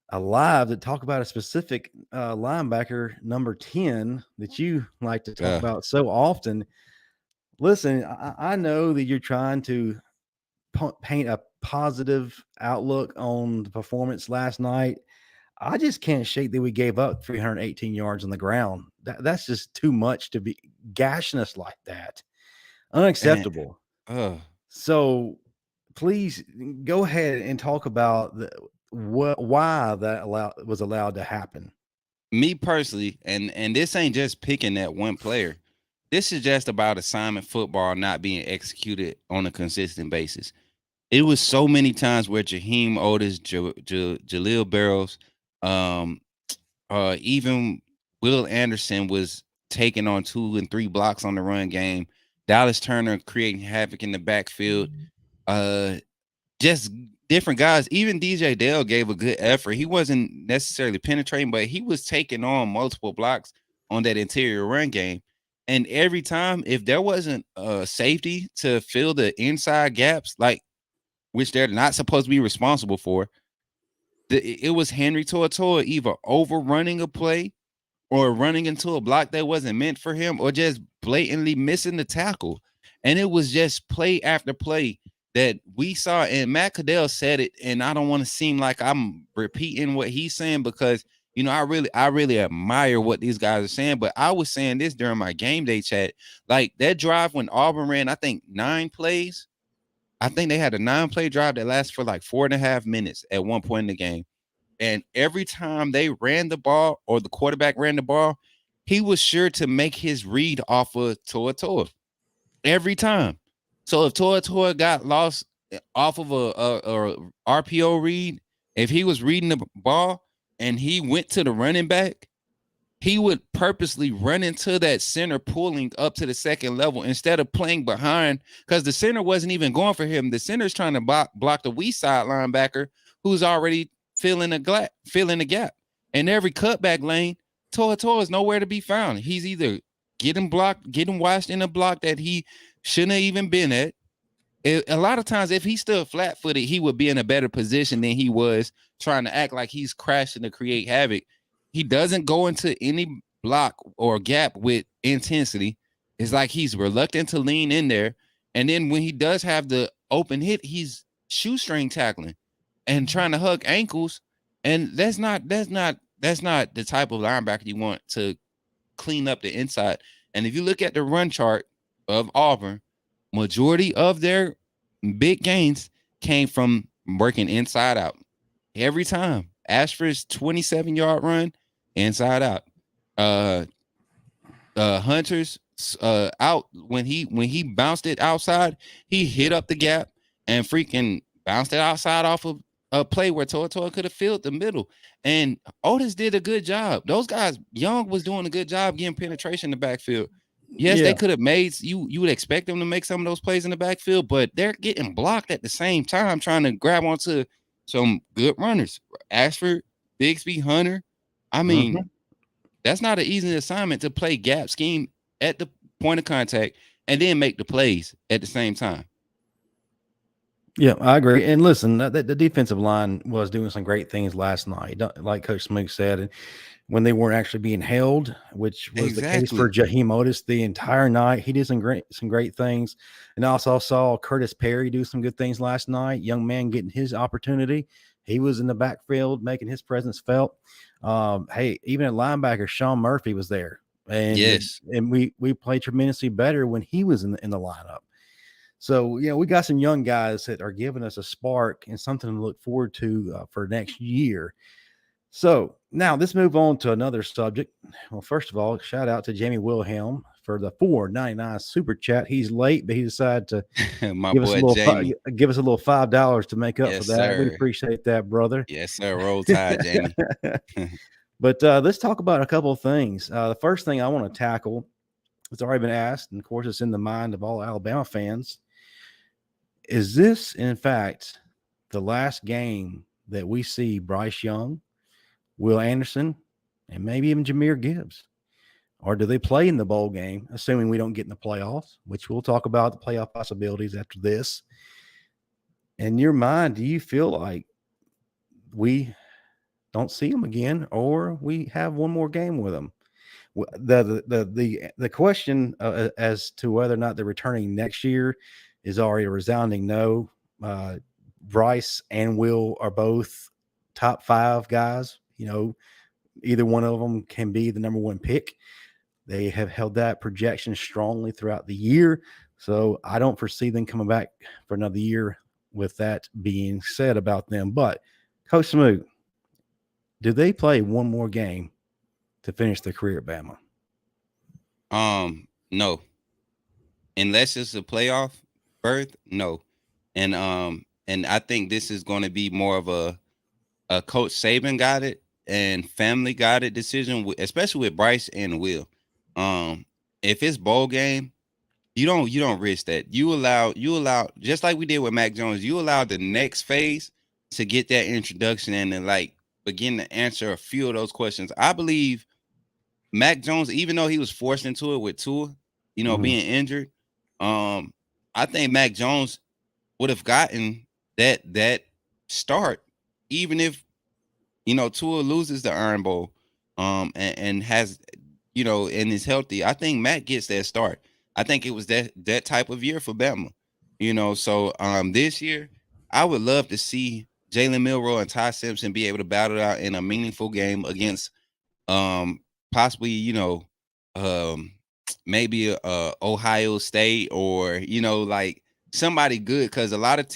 alive to talk about a specific linebacker, number 10, that you like to talk Uh, about so often. Listen, I know that you're trying to paint a positive outlook on the performance last night. I just can't shake that we gave up 318 yards on the ground. That's just too much to be gashing us like that. and Unacceptable. uh So please go ahead and talk about why that was allowed to happen. me personally, and this ain't just picking that one player. This is just about assignment football not being executed on a consistent basis. It was so many times where Jaheim Otis, Jaleel Barrows, um, even Will Anderson was taking on 2 and 3 blocks on the run game. Dallas Turner creating havoc in the backfield. Just different guys. Even DJ Dale gave a good effort. He wasn't necessarily penetrating, but he was taking on multiple blocks on that interior run game. And every time, if there wasn't a safety to fill the inside gaps, like which they're not supposed to be responsible for, it was Henry To'oTo'o either overrunning a play or running into a block that wasn't meant for him or just blatantly missing the tackle. And it was just play after play that we saw. And Matt Caddell said it, and I don't want to seem like I'm repeating what he's saying because I really admire what these guys are saying. But I was saying this during my game day chat. Like that drive when Auburn ran, I think 9 plays. I think they had a 9-play drive that lasted for like 4.5 minutes at one point in the game. And every time they ran the ball or the quarterback ran the ball, he was sure to make his read off of To'oTo'o every time. So if To'oTo'o got lost off of a RPO read, if he was reading the ball and he went to the running back, he would purposely run into that center pulling up to the second level instead of playing behind because the center wasn't even going for him. The center's trying to block the weak side linebacker who's already filling the gap. And every cutback lane, To'oTo'o is nowhere to be found. He's either getting washed in a block that he shouldn't have even been at. A lot of times, if he stood flat-footed, he would be in a better position than he was trying to act like he's crashing to create havoc. He doesn't go into any block or gap with intensity. It's like he's reluctant to lean in there. And then when he does have the open hit, he's shoestring tackling and trying to hug ankles. And that's not the type of linebacker you want to clean up the inside. And if you look at the run chart of Auburn, majority of their big gains came from working inside out. Every time. Ashford's 27-yard run, inside out. Hunter's out when he bounced it outside, he hit up the gap and freaking bounced it outside off of a play where To'oTo'o could have filled the middle. And Otis did a good job. Those guys, Young was doing a good job getting penetration in the backfield. Yes, they could have made you would expect them to make some of those plays in the backfield, but they're getting blocked at the same time, trying to grab onto some good runners. Ashford, Bigsby, Hunter. I mean, that's not an easy assignment to play gap scheme at the point of contact and then make the plays at the same time. Yeah, I agree. And listen, the defensive line was doing some great things last night, like Coach Smook said. And when they weren't actually being held, which was the case for Jaheim Otis the entire night, he did some great things. And I also saw Curtis Perry do some good things last night. Young man getting his opportunity. He was in the backfield making his presence felt. Hey, even at linebacker, Sean Murphy was there. And yes, and we played tremendously better when he was in the lineup. So, we got some young guys that are giving us a spark and something to look forward to for next year. So now let's move on to another subject. Well, first of all, shout out to Jamie Wilhelm for the $4.99 super chat. He's late, but he decided to give us a little $5 to make up for that. Sir. We appreciate that, brother. Yes, sir. Roll Tide, Jamie. But let's talk about a couple of things. The first thing I want to tackle, it's already been asked, and of course, it's in the mind of all Alabama fans. Is this, in fact, the last game that we see Bryce Young, Will Anderson, and maybe even Jahmyr Gibbs? Or do they play in the bowl game, assuming we don't get in the playoffs, which we'll talk about the playoff possibilities after this? In your mind, do you feel like we don't see them again, or we have one more game with them? The question as to whether or not they're returning next year is already a resounding no. Bryce and Will are both top 5 guys. Either one of them can be the number 1 pick. They have held that projection strongly throughout the year. So I don't foresee them coming back for another year with that being said about them. But Coach Smoot, do they play one more game to finish their career at Bama? No. Unless it's a playoff berth, no. And I think this is going to be more of a Coach Saban got it and family got it decision, especially with Bryce and Will. If it's bowl game, you don't risk that. You allow just like we did with Mac Jones. You allow the next phase to get that introduction and then like begin to answer a few of those questions. I believe Mac Jones, even though he was forced into it with Tua, Mhm. being injured, um, I think Mac Jones would have gotten that start, even if Tua loses the Iron Bowl, and has, and is healthy. I think Matt gets that start. I think it was that type of year for Bama. So this year, I would love to see Jalen Milroe and Ty Simpson be able to battle out in a meaningful game against possibly um maybe Ohio State, or like somebody good, because a lot of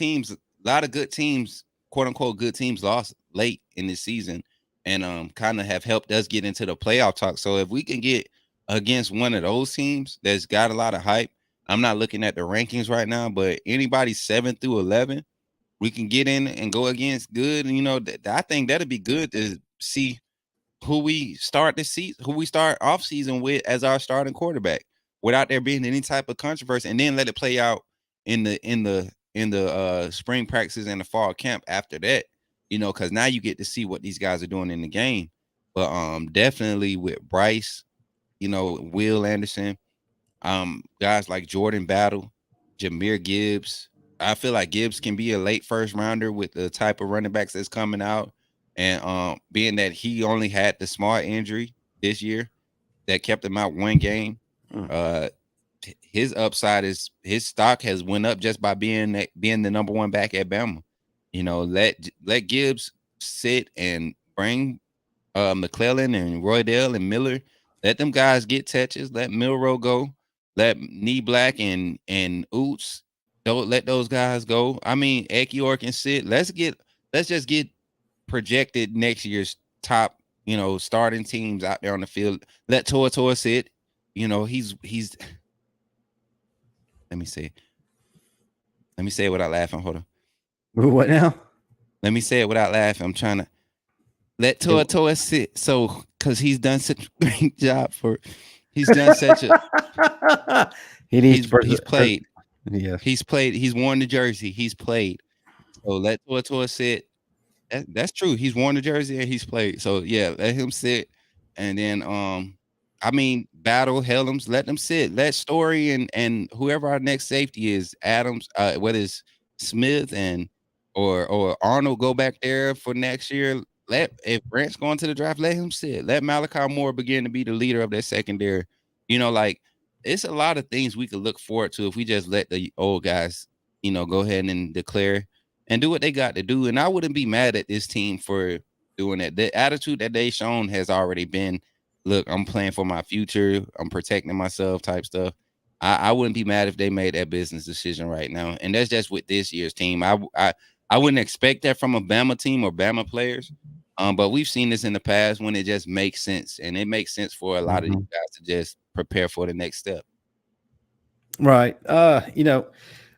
good teams, quote unquote good teams, lost late in the season, and kind of have helped us get into the playoff talk. So if we can get against one of those teams that's got a lot of hype, I'm not looking at the rankings right now, but anybody 7 through 11, we can get in and go against good. And I think that'd be good to see who we start off season with as our starting quarterback, without there being any type of controversy, and then let it play out in the spring practices and the fall camp after that. Because now you get to see what these guys are doing in the game. But definitely with Bryce, Will Anderson, guys like Jordan Battle, Jameer Gibbs. I feel like Gibbs can be a late first rounder with the type of running backs that's coming out. And being that he only had the small injury this year that kept him out one game, Mm. uh his upside is his stock has went up just by being the number one back at Bama. Let Gibbs sit and bring McClellan and Roydell and Miller. Let them guys get touches. Let Milrow go. Let Knee Black and Oots. Don't let those guys go. I mean, Ekior can sit. Let's just get projected next year's top, starting teams out there on the field. Let Tora sit. He's let me say let me say it without laughing. Hold on. What now? Let me say it without laughing. I'm trying to let It- Tora sit. So because he's done such a great job he's done such a he needs to he's played. yes. He's played. He's worn the jersey. He's played. So let Tua sit. That's true. He's worn the jersey and he's played. So yeah, let him sit. And then I mean, battle Helms, let them sit. Let Story and whoever our next safety is, Adams, whether it's Smith and or Arnold, go back there for next year. If Brent's going to the draft, let him sit. Let Malachi Moore begin to be the leader of that secondary. Like it's a lot of things we could look forward to if we just let the old guys, go ahead and declare and do what they got to do. And I wouldn't be mad at this team for doing that. The attitude that they shown has already been, look, I'm playing for my future, I'm protecting myself type stuff. I wouldn't be mad if they made that business decision right now. And that's just with this year's team. I wouldn't expect that from a Bama team or Bama players. But we've seen this in the past when it just makes sense. And it makes sense for a lot of these Mhm. guys to just prepare for the next step. Right.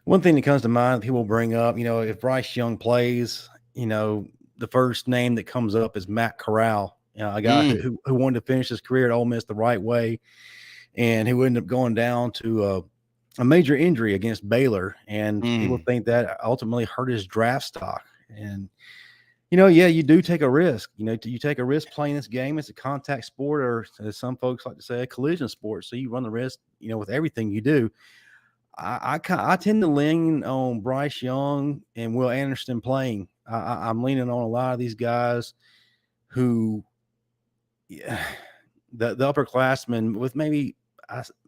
One thing that comes to mind, people bring up, if Bryce Young plays, the first name that comes up is Matt Corral, a guy Mm, who wanted to finish his career at Ole Miss the right way, and who ended up going down to a major injury against Baylor. And people mm. think that ultimately hurt his draft stock. And yeah, you do take a risk. You take a risk playing this game. It's a contact sport, or as some folks like to say, a collision sport. So you run the risk, with everything you do. I tend to lean on Bryce Young and Will Anderson playing. I'm leaning on a lot of these guys who, yeah, the upperclassmen with maybe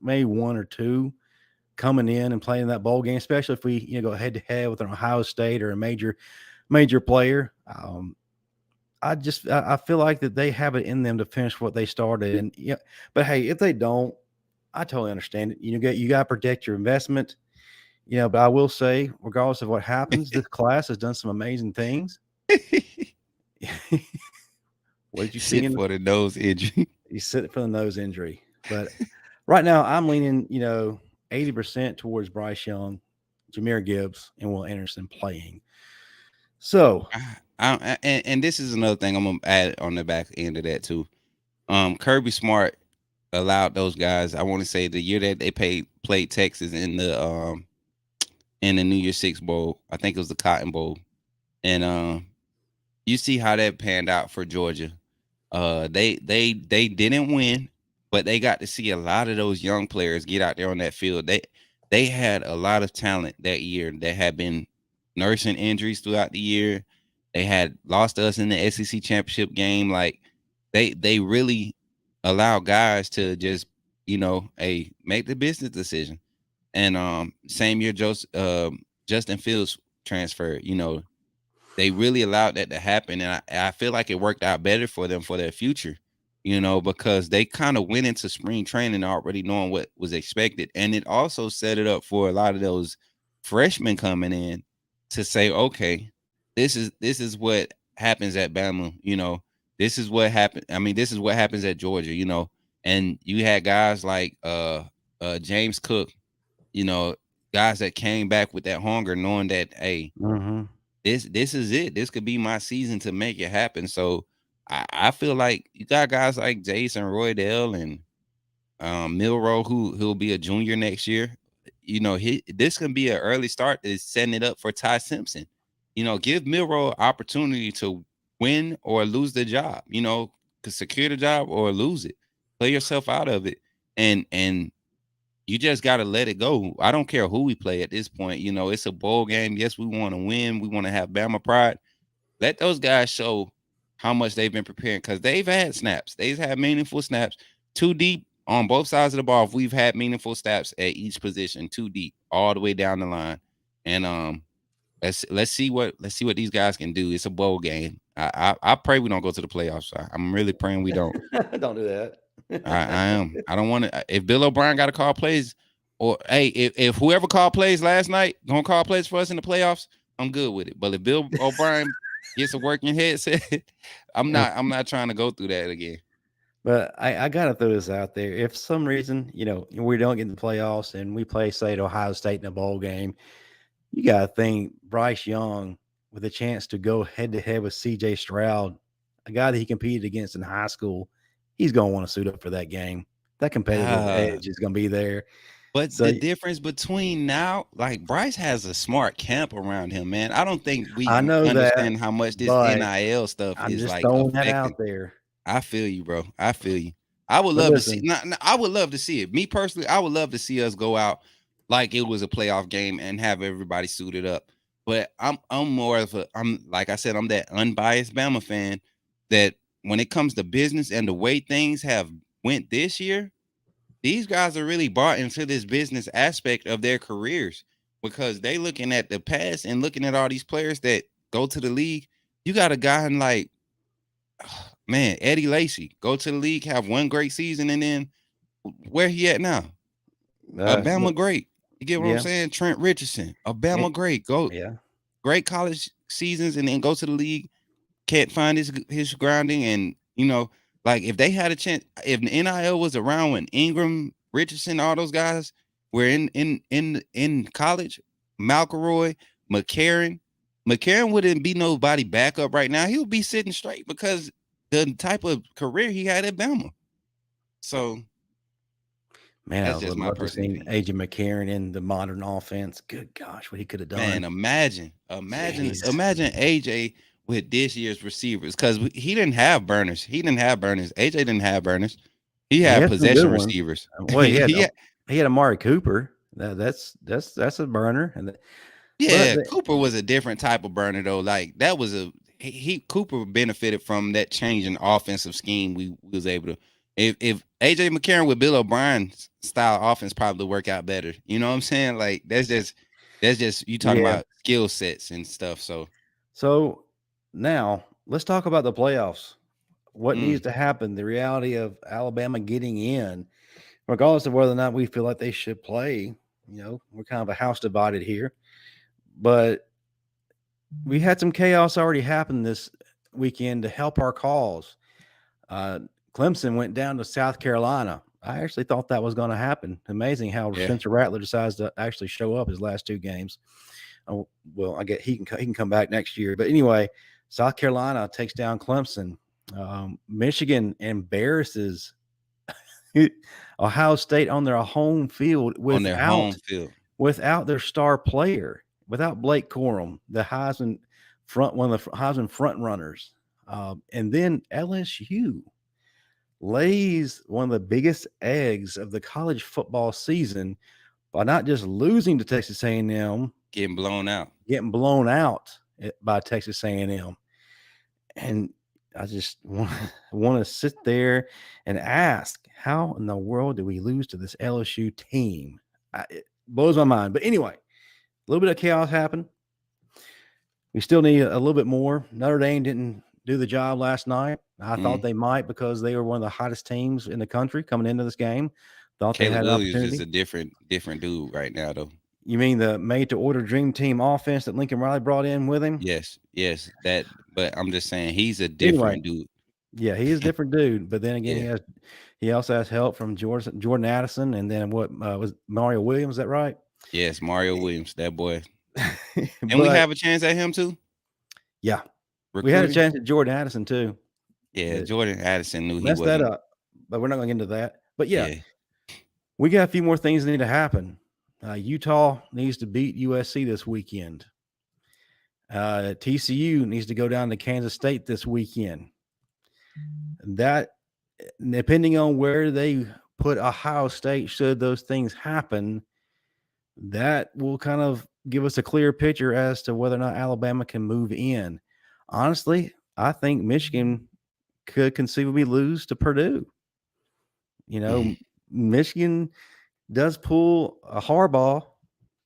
one or two coming in and playing that bowl game, especially if we go head to head with an Ohio State or a major player. I feel like that they have it in them to finish what they started, and yeah. But hey, if they don't, I totally understand it. You got to protect your investment. But I will say, regardless of what happens, this class has done some amazing things. What did you see Sit in? for the nose injury. He's sitting for the nose injury, but right now I'm leaning, 80% towards Bryce Young, Jameer Gibbs, and Will Anderson playing. So, And this is another thing I'm gonna add on the back end of that too. Kirby Smart, allowed those guys. I want to say the year that they played Texas in the New Year's Six Bowl. I think it was the Cotton Bowl, and you see how that panned out for Georgia. They didn't win, but they got to see a lot of those young players get out there on that field. They had a lot of talent that year that had been nursing injuries throughout the year. They had lost us in the SEC championship game. Like they really allow guys to just make the business decision. And same year, Justin Fields transferred. They really allowed that to happen, and I feel like it worked out better for them for their future, because they kind of went into spring training already knowing what was expected, and it also set it up for a lot of those freshmen coming in to say, okay, this is what happens at Bama, this is what happened. I mean, this is what happens at Georgia, and you had guys like James Cook, you know, guys that came back with that hunger, knowing that, hey, Mm-hmm. this is it. This could be my season to make it happen. So I feel like you got guys like Jason Roydell and Milrow, who'll be a junior next year. This can be an early start to setting it up for Ty Simpson. Give Milrow opportunity to win or lose the job. To secure the job or lose it. Play yourself out of it, and you just got to let it go. I don't care who we play at this point. It's a bowl game. Yes, we want to win. We want to have Bama pride. Let those guys show how much they've been preparing, because they've had snaps. They've had meaningful snaps. Too deep on both sides of the ball. If we've had meaningful snaps at each position, too deep, all the way down the line. And let's see what these guys can do. It's a bowl game. I pray we don't go to the playoffs. I'm really praying we don't. Don't do that. I am. I don't want to. If Bill O'Brien got to call plays, or hey, if whoever called plays last night gonna call plays for us in the playoffs, I'm good with it. But if Bill O'Brien gets a working headset, I'm not trying to go through that again. But I gotta throw this out there. If for some reason, we don't get in the playoffs and we play, say, at Ohio State in a bowl game, you gotta think Bryce Young with a chance to go head to head with CJ Stroud, a guy that he competed against in high school, he's gonna want to suit up for that game. That competitive Uh, edge is gonna be there. but So the difference between now, like Bryce has a smart camp around him, man. I don't think I we know that, understand how much this but NIL stuff I'm is just like throwing that affecting. out there. I feel you, bro. I feel you. I would But love to see. listen, I would love to see it. Me personally, I would love to see us go out like it was a playoff game and have everybody suited up. But I'm more of a I'm like I said, I'm that unbiased Bama fan that when it comes to business and the way things have went this year, these guys are really bought into this business aspect of their careers, because they looking at the past and looking at all these players that go to the league. You got a guy in like, man, Eddie Lacy, go to the league, have one great season, and then where he at now? A Bama look, great. You get what I'm yeah, saying? Trent Richardson, a eh, Bama great. Go yeah. great college seasons and then go to the league. Can't find his grounding, and like if they had a chance, if the NIL was around when Ingram, Richardson, all those guys were in college, McElroy, McCarron, McCarron wouldn't be nobody backup right now. He would be sitting straight because the type of career he had at Bama. So Man, I that's just would my love to personal see opinion. AJ McCarron in the modern offense. Good gosh, what he could have Man, done. Jeez. imagine AJ with this year's receivers, because he didn't have burners. He didn't have burners. AJ didn't have burners. He He had had some good possession ones. receivers. Well, he had Amari Cooper. That's a burner. But Yeah, Cooper was a different type of burner though. Like that was Cooper benefited from that change in offensive scheme. We was able to, if AJ McCarron with Bill O'Brien's style offense probably work out better. You know what I'm saying? Like that's just you talking yeah. about skill sets and stuff. So So now let's talk about the playoffs. What needs mm, to happen? The reality of Alabama getting in, regardless of whether or not we feel like they should play. We're kind of a house divided here, but we had some chaos already happen this weekend to help our cause. Uh, Clemson went down to South Carolina. I actually thought that was going to happen. Amazing how yeah. Spencer Rattler decides to actually show up his last two games. Oh, well, I get he can come back next year. But anyway, South Carolina takes down Clemson. Michigan embarrasses Ohio State on their home field on their home field. without their star player, without Blake Corum, the Heisman one of the Heisman front runners, and then LSU lays one of the biggest eggs of the college football season by not just losing to Texas A&M, Getting blown out. getting blown out by Texas A&M, and I just want to sit there and ask, how in the world did we lose to this LSU team? It blows my mind. But anyway, a little bit of chaos happened. We still need a little bit more. Notre Dame didn't do the job last night. I thought they might because they were one of the hottest teams in the country coming into this game. Thought they Caleb had an Williams is opportunity. a different dude right now, though. You mean the made-to-order dream team offense that Lincoln Riley brought in with him? Yes, that. But I'm just saying he's a Anyway, different dude. yeah, he is a different dude. But then again, Yeah. he also has help from Jordan Addison, and then what was Mario Williams? Is that right? Yes, Mario Williams, that boy. And we But have a chance at him too. yeah, we had a Recruiting. chance at Jordan Addison too. Yeah, Jordan Addison knew he Messed that wasn't. up, but we're not going to get into that. But yeah, Yeah. we got a few more things that need to happen. Utah needs to beat USC this weekend. TCU needs to go down to Kansas State this weekend. That, depending on where they put Ohio State, should those things happen, that will kind of give us a clear picture as to whether or not Alabama can move in. Honestly, I think Michigan could conceivably lose to Purdue. You know, Michigan does pull a Harbaugh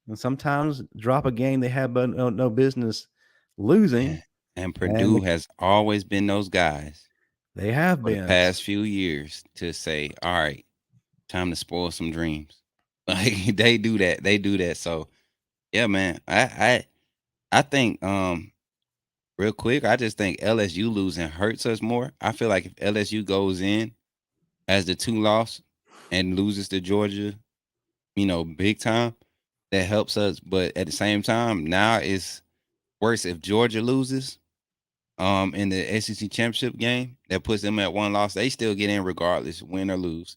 and sometimes drop a game they have no business losing. And Purdue has always been those guys They have for the been. past few years to say, all right, time to spoil some dreams. Like they do that. They do that. So yeah, man. I think real quick, I just think LSU losing hurts us more. I feel like if LSU goes in as the 2 loss and loses to Georgia, big time, that helps us. But at the same time, now it's worse if Georgia loses in the SEC championship game. That puts them at 1 loss. They still get in regardless, win or lose.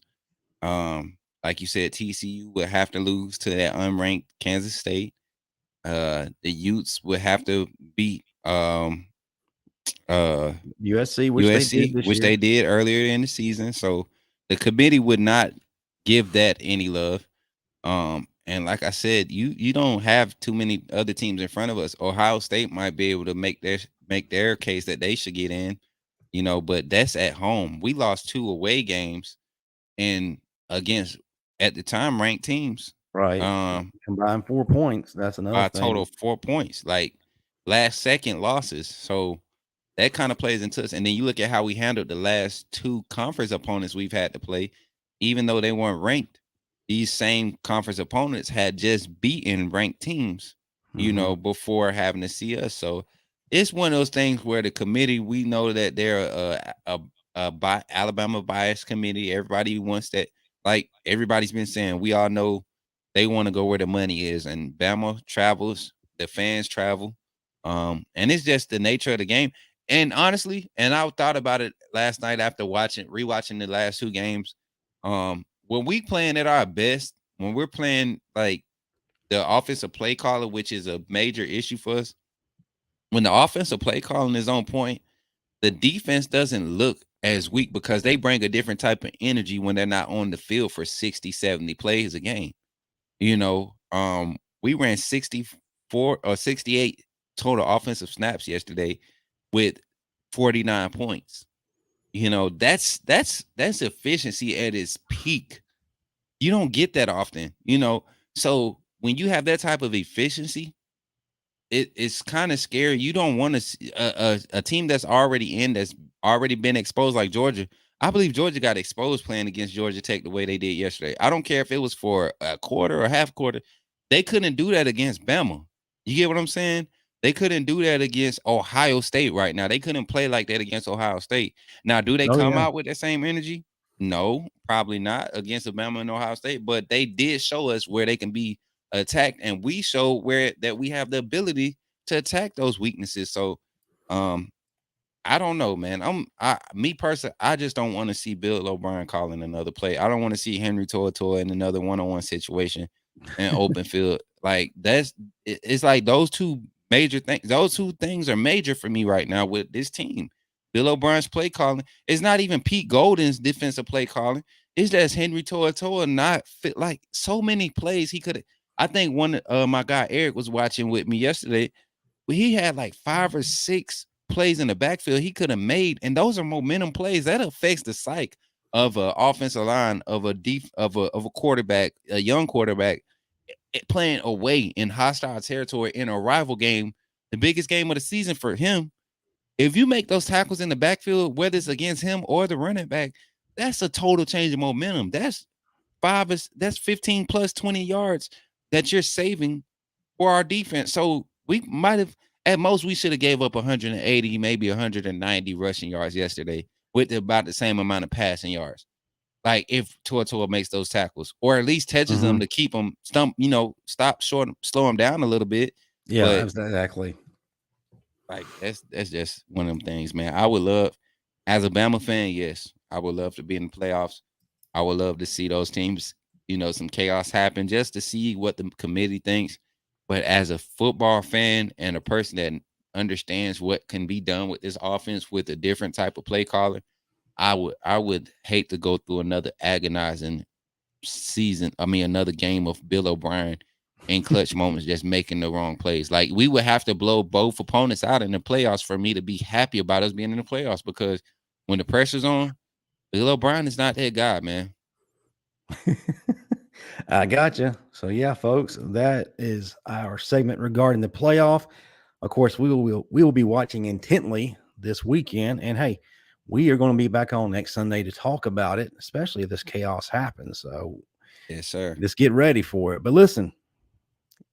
Like you said, TCU would have to lose to that unranked Kansas State. The Utes would have to beat USC, which they did USC, this which year. they did earlier in the season. So the committee would not give that any love. And like I said, you don't have too many other teams in front of us. Ohio State might be able to make their case that they should get in, but that's at home. We lost 2 away games and against at the time ranked teams. Right. Combined 4 points. That's another By a thing. total of 4 points, like last second losses. So that kind of plays into us. And then you look at how we handled the last 2 conference opponents we've had to play, even though they weren't ranked. These same conference opponents had just beaten ranked teams, before having to see us. So it's one of those things where the committee, we know that they're Alabama bias committee. Everybody wants that. Like everybody's been saying, we all know they want to go where the money is, and Bama travels, the fans travel, and it's just the nature of the game. And honestly, and I thought about it last night after rewatching the last 2 games. When we playing at our best, when we're playing like the offensive play caller, which is a major issue for us, when the offensive play calling is on point, the defense doesn't look as weak because they bring a different type of energy when they're not on the field for 60, 70 plays a game. We ran 64 or 68 total offensive snaps yesterday with 49 points. That's efficiency at its peak. You don't get that often. So when you have that type of efficiency, it's kind of scary. You don't want to see a team that's already been exposed like Georgia. I believe Georgia got exposed playing against Georgia Tech the way they did yesterday. I don't care if it was for a quarter or half quarter. They couldn't do that against Bama. You get what I'm saying? They couldn't do that against Ohio State right now. They couldn't play like that against Ohio State. Now, do they Oh, come yeah. out with that same energy? No, probably not against Bama and Ohio State, but they did show us where they can be attacked, and we showed where that we have the ability to attack those weaknesses. So I don't know, man. Me personally, I just don't want to see Bill O'Brien calling another play. I don't want to see Henry To'oTo'o in another one-on-one situation in open field. Like it's like those two major things. Those two things are major for me right now with this team. Bill O'Brien's play calling. It's not even Pete Golden's defensive play calling. It's just Henry To'oTo'o not fit. Like so many plays he could. I think one my guy Eric was watching with me yesterday. He had like 5 or 6 plays in the backfield he could have made, and those are momentum plays. That affects the psyche of a offensive line, of a quarterback, a young quarterback, playing away in hostile territory in a rival game, the biggest game of the season for him. If you make those tackles in the backfield, whether it's against him or the running back, that's a total change of momentum. That's 15 plus 20 yards that you're saving for our defense. So we might have, at most, we should have gave up 180, maybe 190 rushing yards yesterday with about the same amount of passing yards. Like if Tua makes those tackles, or at least touches them to keep them stop short, slow them down a little bit. Yeah, But exactly. like that's just one of them things, man. I would love, as a Bama fan, yes, I would love to be in the playoffs. I would love to see those teams, some chaos happen just to see what the committee thinks. But as a football fan and a person that understands what can be done with this offense with a different type of play caller, I would hate to go through another agonizing season. I mean, another game of Bill O'Brien in clutch moments just making the wrong plays. Like we would have to blow both opponents out in the playoffs for me to be happy about us being in the playoffs, because when the pressure's on, Bill O'Brien is not that guy, man. I gotcha. So yeah, folks, that is our segment regarding the playoff. Of course, we will be watching intently this weekend, and hey, we are going to be back on next Sunday to talk about it, especially if this chaos happens. So Yes, sir. just get ready for it. But listen,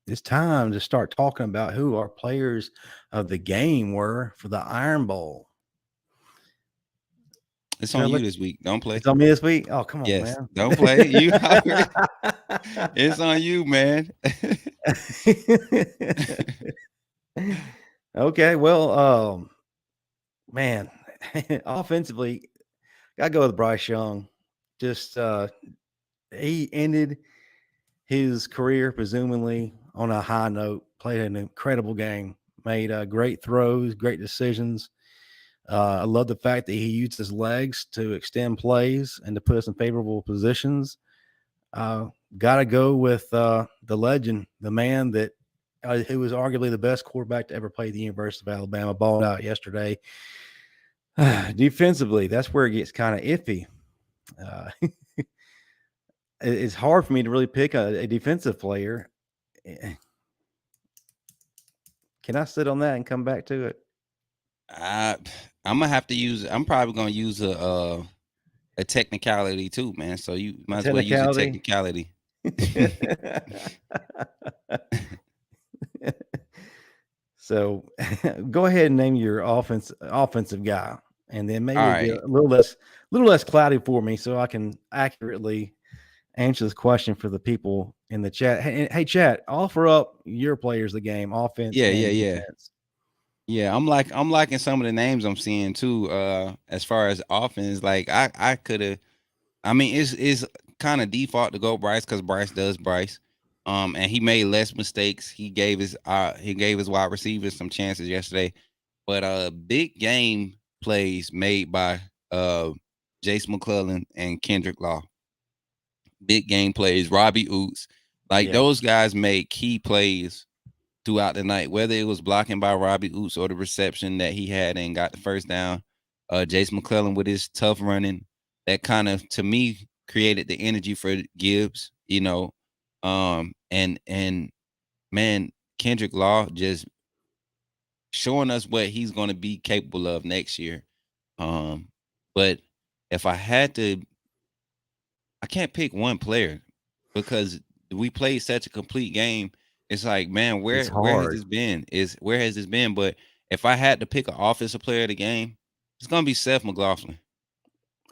it's time to start talking about who our players of the game were for the Iron Bowl. It's Should I on you look? this week. Don't play. It's on me this week. Oh, come on, Yes, man. don't play. You already, it's on you, man. Okay, well, man, offensively, gotta go with Bryce Young. Just he ended his career presumably on a high note. Played an incredible game. Made great throws, great decisions. I love the fact that he used his legs to extend plays and to put us in favorable positions. Got to go with the legend, the man that who was arguably the best quarterback to ever play at the University of Alabama. Balled out yesterday. Defensively, that's where it gets kind of iffy. Uh, it's hard for me to really pick a defensive player. Can I sit on that and come back to it? I, I'm gonna have to use. I'm probably gonna use a technicality too, man. So you A might as well use a technicality. technicality. So go ahead and name your offensive guy, and then maybe All it'll be right. a little less cloudy for me, so I can accurately answer this question for the people in the chat. Hey, chat, offer up your players of the game, offense Yeah, yeah, and yeah. defense. Yeah, I'm liking some of the names I'm seeing too. As far as offense, like I could have. I mean, it's kind of default to go Bryce because Bryce does Bryce. And he made less mistakes. He gave his wide receivers some chances yesterday, but big game plays made by Jace McClellan and Kendrick Law. Big game plays, Robbie Oots, like Yeah, those guys made key plays throughout the night, whether it was blocking by Robbie Oots or the reception that he had and got the first down. Jace McClellan with his tough running, that kind of to me created the energy for Gibbs, and man, Kendrick Law just showing us what he's going to be capable of next year. Um, but if I had to, I can't pick one player because we played such a complete game. It's like, man, it's where has hard. this been? Where has this been? But if I had to pick an offensive player of the game, it's gonna be Seth McLaughlin.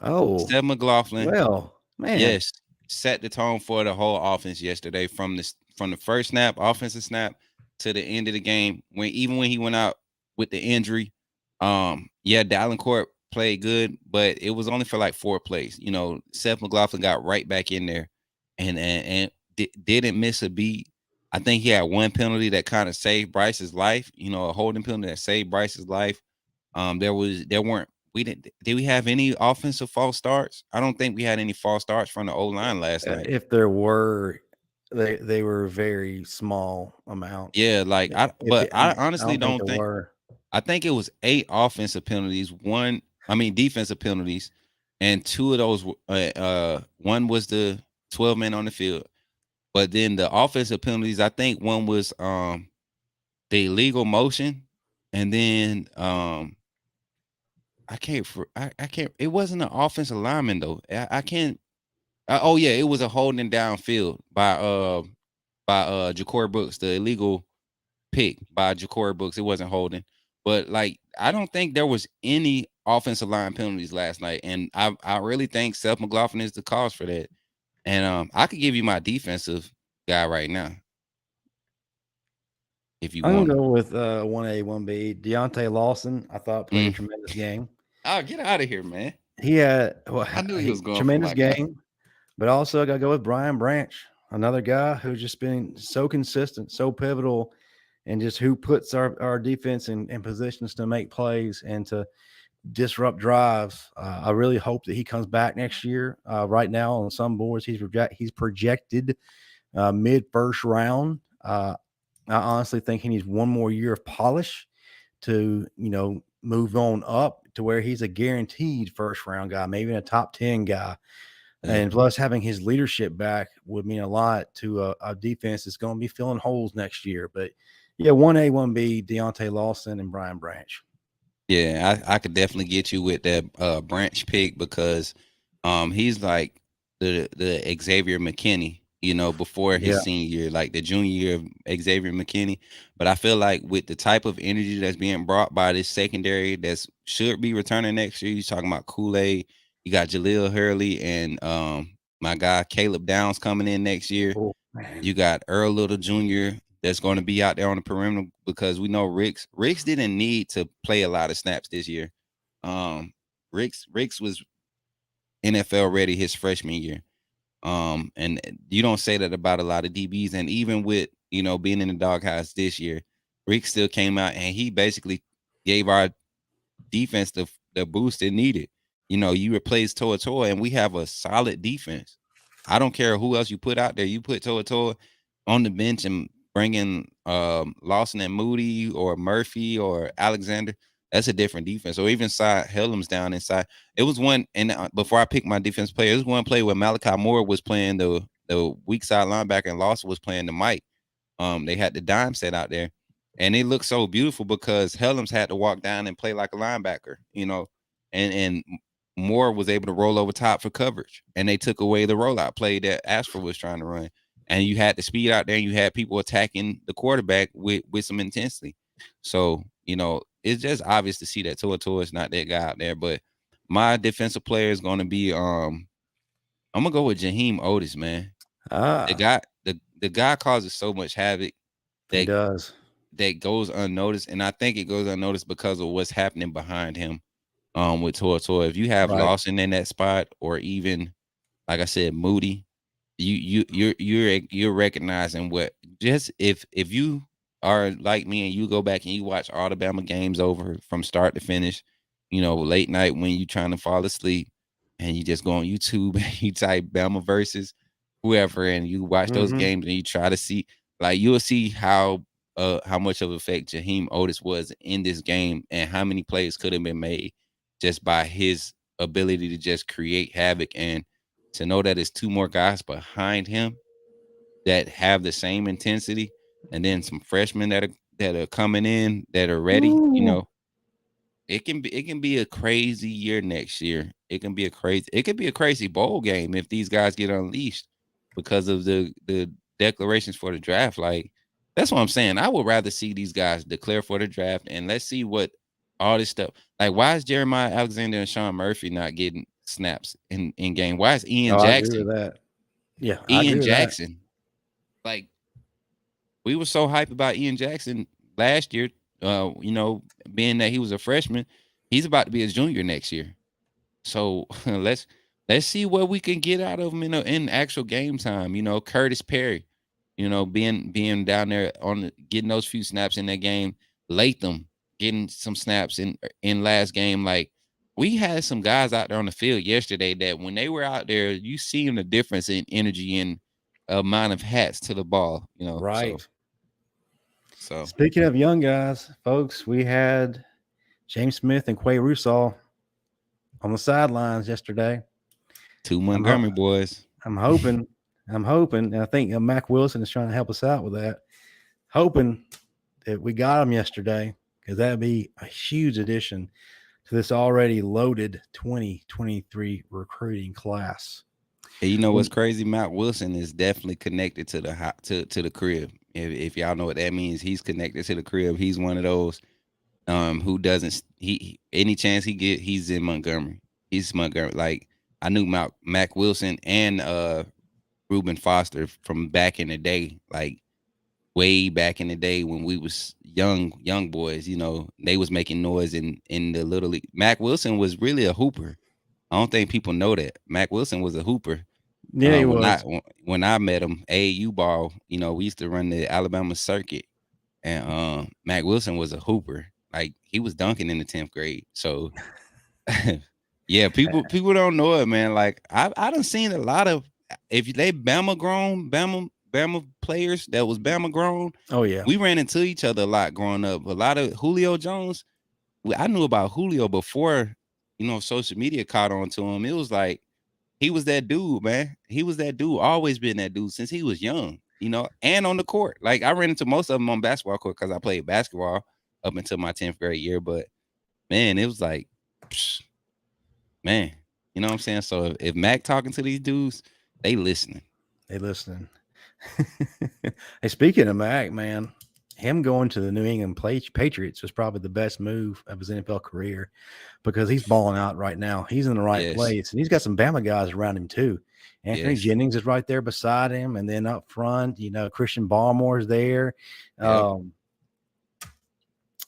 Oh, Seth McLaughlin, well, man, yes, set the tone for the whole offense yesterday from the first snap, offensive snap, to the end of the game. When he went out with the injury, Yeah, Dallencourt played good, but it was only for like 4 plays. Seth McLaughlin got right back in there and didn't miss a beat. I think he had one penalty that kind of saved Bryce's life. A holding penalty that saved Bryce's life. There weren't we didn't did we have any offensive false starts? I don't think we had any false starts from the O line last night. If there were, they were very small amounts. Yeah, like If but it, I I honestly don't think don't there think. were. I think it was 8 offensive penalties, defensive penalties, and 2 of those one was the 12 men on the field. But then the offensive penalties, I think one was the illegal motion, and then I can't, it wasn't an offensive lineman though. I can't. Oh yeah, it was a holding downfield by Ja'Cory Brooks, the illegal pick by Ja'Cory Brooks. It wasn't holding. But like I don't think there was any offensive line penalties last night. And I really think Seth McLaughlin is the cause for that. And I could give you my defensive guy right now if you I'm want gonna him. go with 1A, 1B. Deontay Lawson, I thought played a Mm. tremendous game. Oh, get out of here, man. He had I knew he was going for tremendous my guy. game, but also I got to go with Brian Branch, another guy who's just been so consistent, so pivotal, and just who puts our defense in positions to make plays and to disrupt drives. I really hope that he comes back next year. Right now, on some boards, he's projected mid first round. I honestly think he needs one more year of polish to move on up to where he's a guaranteed first round guy, maybe a top 10 guy. Yeah. And plus, having his leadership back would mean a lot to a defense that's going to be filling holes next year. But yeah, 1A, 1B, Deontay Lawson and Brian Branch. Yeah, I could definitely get you with that Branch pick because he's like the Xavier McKinney, before his Yeah. senior year, like the junior year of Xavier McKinney. But I feel like with the type of energy that's being brought by this secondary that's should be returning next year, you're talking about Kool-Aid, you got Jaleel Hurley and my guy Caleb Downs coming in next year. Oh, man. You got Earl Little Jr. that's going to be out there on the perimeter because we know Ricks didn't need to play a lot of snaps this year. Um, Ricks was NFL ready his freshman year. And you don't say that about a lot of DBs. And even with being in the doghouse this year, Ricks still came out and he basically gave our defense the boost it needed. You replace Toa and we have a solid defense. I don't care who else you put out there. You put Toa on the bench and bring in Lawson and Moody or Murphy or Alexander. That's a different defense. Or even side Helms down inside. It was one, and before I picked my defense player, it was one play where Malachi Moore was playing the weak side linebacker and Lawson was playing the Mike. They had the dime set out there, and it looked so beautiful because Helms had to walk down and play like a linebacker, and Moore was able to roll over top for coverage, and they took away the rollout play that Ashford was trying to run, and you had the speed out there, and you had people attacking the quarterback with some intensity. So it's just obvious to see that Tua is not that guy out there. But my defensive player is going to be I'm gonna go with Jaheim Otis, man. The Ah, guy, the guy causes so much havoc he that does. that goes unnoticed, and I think it goes unnoticed because of what's happening behind him. With Tua. If you have Right. Lawson in that spot, or even like I said, Moody, you're recognizing what just if you are like me and you go back and you watch Alabama games over from start to finish, late night when you trying to fall asleep and you just go on YouTube and you type Bama versus whoever and you watch those Mm-hmm. games and you try to see like you'll see how much of effect Jaheim Otis was in this game and how many plays could have been made just by his ability to just create havoc and to know that it's 2 more guys behind him that have the same intensity, and then some freshmen that are coming in that are ready, Ooh. it can be a crazy year next year. It could be a crazy bowl game if these guys get unleashed because of the declarations for the draft. Like that's what I'm saying. I would rather see these guys declare for the draft and let's see what all this stuff. Like why is Jeremiah Alexander and Sean Murphy not getting snaps in game? Why is Oh, I agree with that. Yeah, I agree Ian with that. Jackson? Like we were so hyped about Ian Jackson last year. You know, being that he was a freshman, he's about to be a junior next year. So let's see what we can get out of him in actual game time. You know, Curtis Perry, you know, being down there getting those few snaps in that game. Latham getting some snaps in last game. Like we had some guys out there on the field yesterday that when they were out there, you see the difference in energy and amount of hats to the ball. You know, so Right. so Speaking of young guys, folks, we had James Smith and Quay Russaw on the sidelines yesterday. two I'm ho- Montgomery boys. I'm hoping, and I think Mac Wilson is trying to help us out with that. Hoping that we got him yesterday because that'd be a huge addition to this already loaded 2023 recruiting class. And you know what's crazy? Matt Wilson is definitely connected to to the crib. If y'all know what that means, he's connected to the crib. He's one of those who doesn't any chance he get, he's in Montgomery. He's Montgomery. Like I knew Mac Wilson and Reuben Foster from back in the day, like way back in the day when we was young boys. You know, they was making noise in the little league. Mac Wilson was really a hooper. I don't think people know that. Mac Wilson was a hooper. Yeah, he When was. I met him, AAU ball, you know, we used to run the Alabama circuit, and Mac Wilson was a hooper. Like he was dunking in the 10th grade. So yeah, people don't know it, man. Like I done seen a lot of if they Bama grown, Bama players that was Bama grown. Oh yeah. We ran into each other a lot growing up. A lot of Julio Jones. I knew about Julio before, you know, social media caught on to him. It was like he was that dude, man. He was that dude, always been that dude since he was young, you know, and on the court. Like I ran into most of them on basketball court because I played basketball up until my 10th grade year. But man, it was like, psh, man, you know what I'm saying? So if Mac talking to these dudes, they listening. Hey, listening. Hey, speaking of Mac, man, him going to the New England Patriots was probably the best move of his NFL career because he's balling out right now. He's in the right Yes, place, and he's got some Bama guys around him too. Anthony yes, Jennings is right there beside him, and then up front, you know, Christian Barmore's there. yep. Um,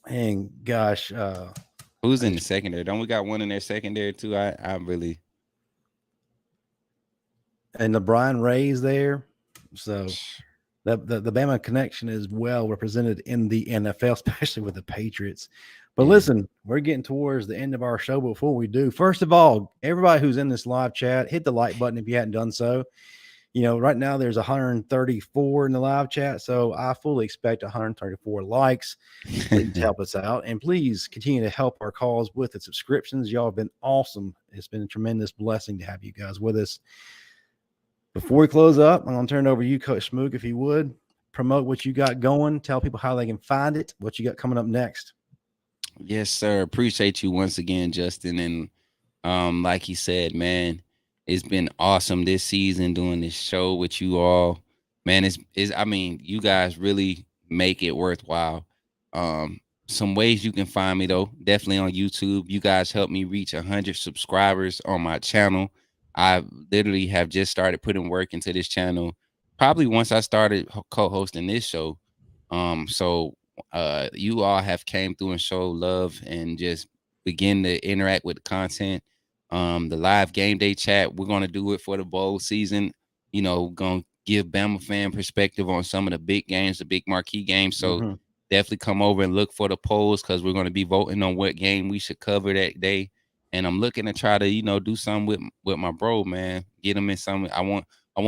and gosh, Who's in the secondary? Don't we got one in their secondary too? I really and the Brian Ray's there. So the Bama connection is well represented in the NFL, especially with the Patriots. But yeah. listen, we're getting towards the end of our show. Before we do, first of all, everybody who's in this live chat, hit the like button if you hadn't done so. You know, right now there's 134 in the live chat, so I fully expect 134 likes. Please help us out, and please continue to help our cause with the subscriptions. Y'all have been awesome. It's been a tremendous blessing to have you guys with us. Before we close up, I'm going to turn it over to you, Coach Smook, if you would. Promote what you got going. Tell people how they can find it, what you got coming up next. Yes, sir. Appreciate you once again, Justin. And like he said, man, it's been awesome this season doing this show with you all. Man, is I mean, you guys really make it worthwhile. Some ways you can find me though, definitely on YouTube. You guys helped me reach 100 subscribers on my channel. I literally have just started putting work into this channel. Probably once I started co-hosting this show. So you all have came through and show love and just begin to interact with the content. The live game day chat, we're gonna do it for the bowl season. You know, gonna give Bama fan perspective on some of the big games, the big marquee games. So Mm-hmm. definitely come over and look for the polls because we're gonna be voting on what game we should cover that day. And I'm looking to try to, you know, do something with my bro, man. Get him in some. I want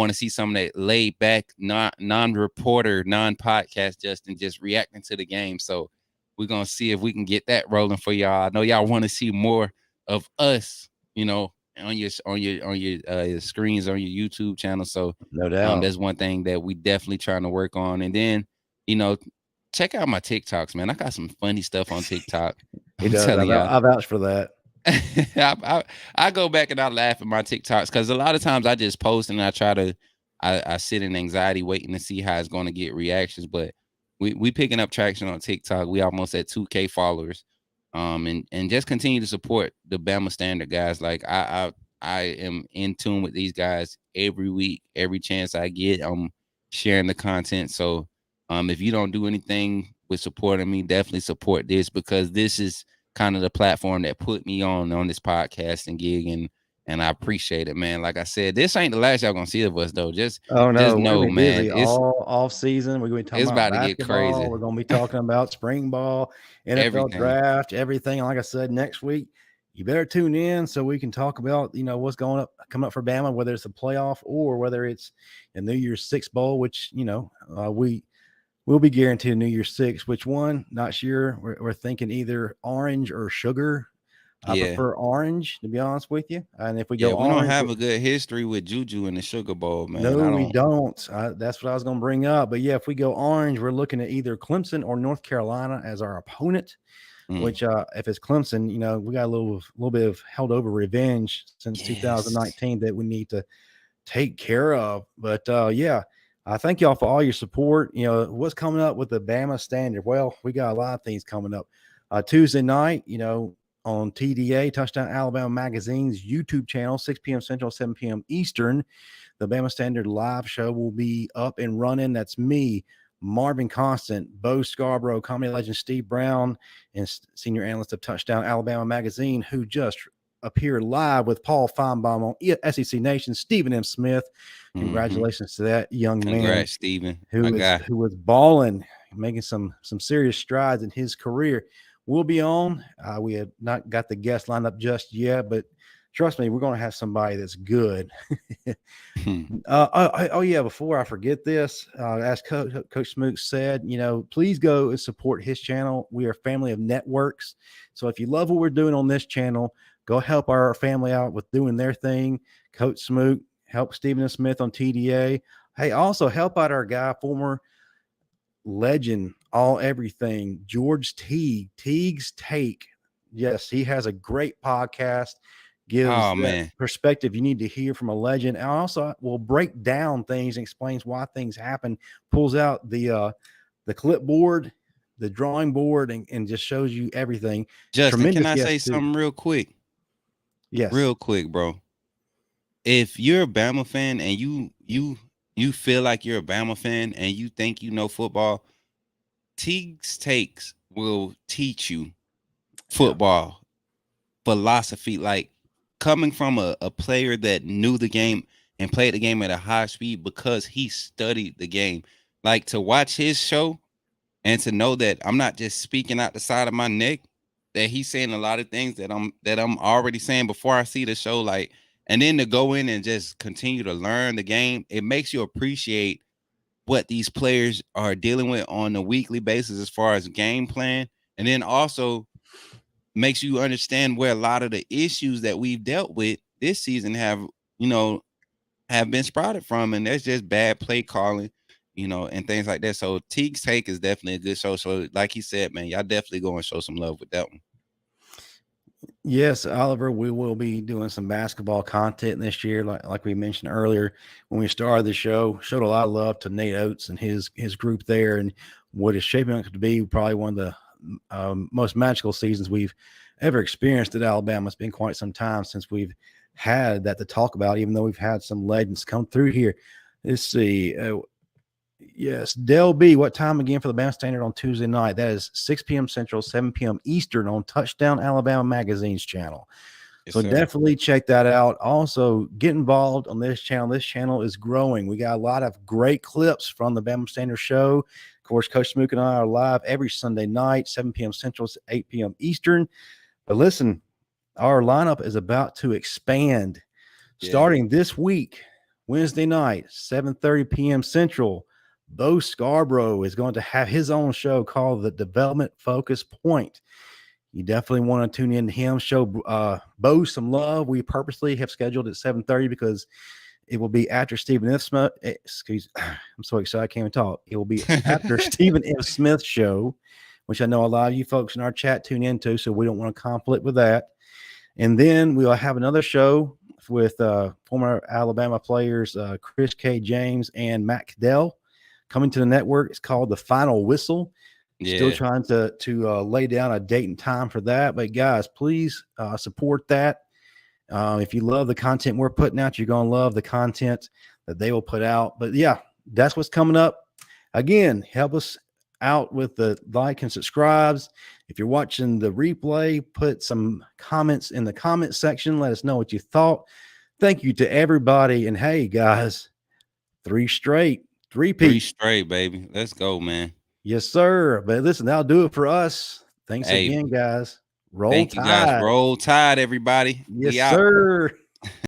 to see some of that laid back, non-reporter, non-podcast Justin just reacting to the game. So we're gonna see if we can get that rolling for y'all. I know y'all want to see more of us, you know, on your screens on your YouTube channel. So No doubt. that's one thing that we definitely trying to work on. And then, you know, check out my TikToks, man. I got some funny stuff on TikTok. He I'm does. telling y'all. I vouch for that. I go back and I laugh at my TikToks because a lot of times I just post and I try to I sit in anxiety waiting to see how it's going to get reactions. But we picking up traction on TikTok. We almost at 2K followers. And just continue to support the Bama Standard guys. Like I am in tune with these guys every week, every chance I get. I'm sharing the content. So if you don't do anything with supporting me. Definitely support this because this is kind of the platform that put me on this podcasting gig, and I appreciate it, man. Like I said, this ain't the last y'all gonna see of us though. Just Oh no, we're know, gonna be man, busy all off season. We're gonna be talking it's about about to get basketball. crazy. We're gonna be talking about spring ball, NFL Everything. draft, everything. And like I said, next week you better tune in so we can talk about what's coming up for Bama, whether it's a playoff or whether it's a New Year's Six bowl, which we will be guaranteed a New Year's Six. Which one? Not sure. We're thinking either orange or sugar. I Yeah. prefer orange, to be honest with you. And if we Yeah, go we don't orange, have a good history with Juju in the Sugar Bowl, man. no, I we don't. don't. That's what I was going to bring up. But yeah, if we go orange, we're looking at either Clemson or North Carolina as our opponent. Mm. Which, if it's Clemson, we got a little bit of held over revenge since Yes. 2019 that we need to take care of. But yeah, I thank y'all for all your support. What's coming up with the Bama Standard? Well, we got a lot of things coming up. Tuesday night, on TDA, Touchdown Alabama Magazine's YouTube channel, 6 p.m. Central, 7 p.m. Eastern. The Bama Standard live show will be up and running. That's me, Marvin Constant, Bo Scarborough, comedy legend Steve Brown, and senior analyst of Touchdown Alabama Magazine, who just appeared live with Paul Feinbaum on SEC Nation, Stephen M. Smith. Congratulations to that young man. Congrats, Stephen. Who was balling, making some serious strides in his career. We'll be on. We have not got the guest lined up just yet, but trust me, we're going to have somebody that's good. Oh yeah, before I forget this, as Coach Smook said, please go and support his channel. We are a family of networks. So if you love what we're doing on this channel, go help our family out with doing their thing. Coach Smook, help Stephen Smith on TDA. Hey, also help out our guy, former legend, all everything, George Teague's Take. Yes, he has a great podcast, gives that perspective you need to hear from a legend, and also will break down things and explains why things happen, pulls out the clipboard, the drawing board, and just shows you everything. Justin, Tremendous can I say too. something real quick? Yes. Real quick, bro. If you're a Bama fan and you feel like you're a Bama fan and you think you know football, Teague's Takes will teach you football philosophy, like coming from a player that knew the game and played the game at a high speed because he studied the game. Like, to watch his show and to know that I'm not just speaking out the side of my neck, that he's saying a lot of things that I'm already saying before I see the show, like, and then to go in and just continue to learn the game, it makes you appreciate what these players are dealing with on a weekly basis as far as game plan, and then also makes you understand where a lot of the issues that we've dealt with this season have been sprouted from, and that's just bad play calling, and things like that. So Teague's Take is definitely a good show. So like he said, man, y'all definitely go and show some love with that one. Yes, Oliver, we will be doing some basketball content this year. Like we mentioned earlier, when we started the show, showed a lot of love to Nate Oates and his group there, and what is shaping up to be probably one of the most magical seasons we've ever experienced at Alabama. It's been quite some time since we've had that to talk about, even though we've had some legends come through here. Let's see. Yes, Del B. What time again for the Bama Standard on Tuesday night? That is 6 p.m. Central, 7 p.m. Eastern on Touchdown Alabama Magazine's channel. Yes, so definitely check that out. Also, get involved on this channel. This channel is growing. We got a lot of great clips from the Bama Standard show. Of course, Coach Smook and I are live every Sunday night, 7 p.m. Central, 8 p.m. Eastern. But listen, our lineup is about to expand starting this week, Wednesday night, 7:30 p.m. Central. Bo Scarborough is going to have his own show called The Development Focus Point. You definitely want to tune in to him, show Bo some love. We purposely have scheduled at 7:30 because it will be after Stephen F. Smith. I'm so excited I can't even talk. It will be after Stephen F. Smith's show, which I know a lot of you folks in our chat tune into, so we don't want to conflict with that. And then we'll have another show with former Alabama players Chris K. James and Matt Cadell coming to the network. It's called The Final Whistle. Still trying to lay down a date and time for that. But guys, please support that. If you love the content we're putting out, you're going to love the content that they will put out. But yeah, that's what's coming up. Again, help us out with the like and subscribes. If you're watching the replay, put some comments in the comment section. Let us know what you thought. Thank you to everybody. And hey, guys, 3 straight, 3 3 peat. straight, baby. Let's go, man. Yes, sir. But listen, that'll do it for us. Thanks Hey, again, guys. Roll thank you guys. Tide. Roll Tide, everybody. Yes, We out. sir.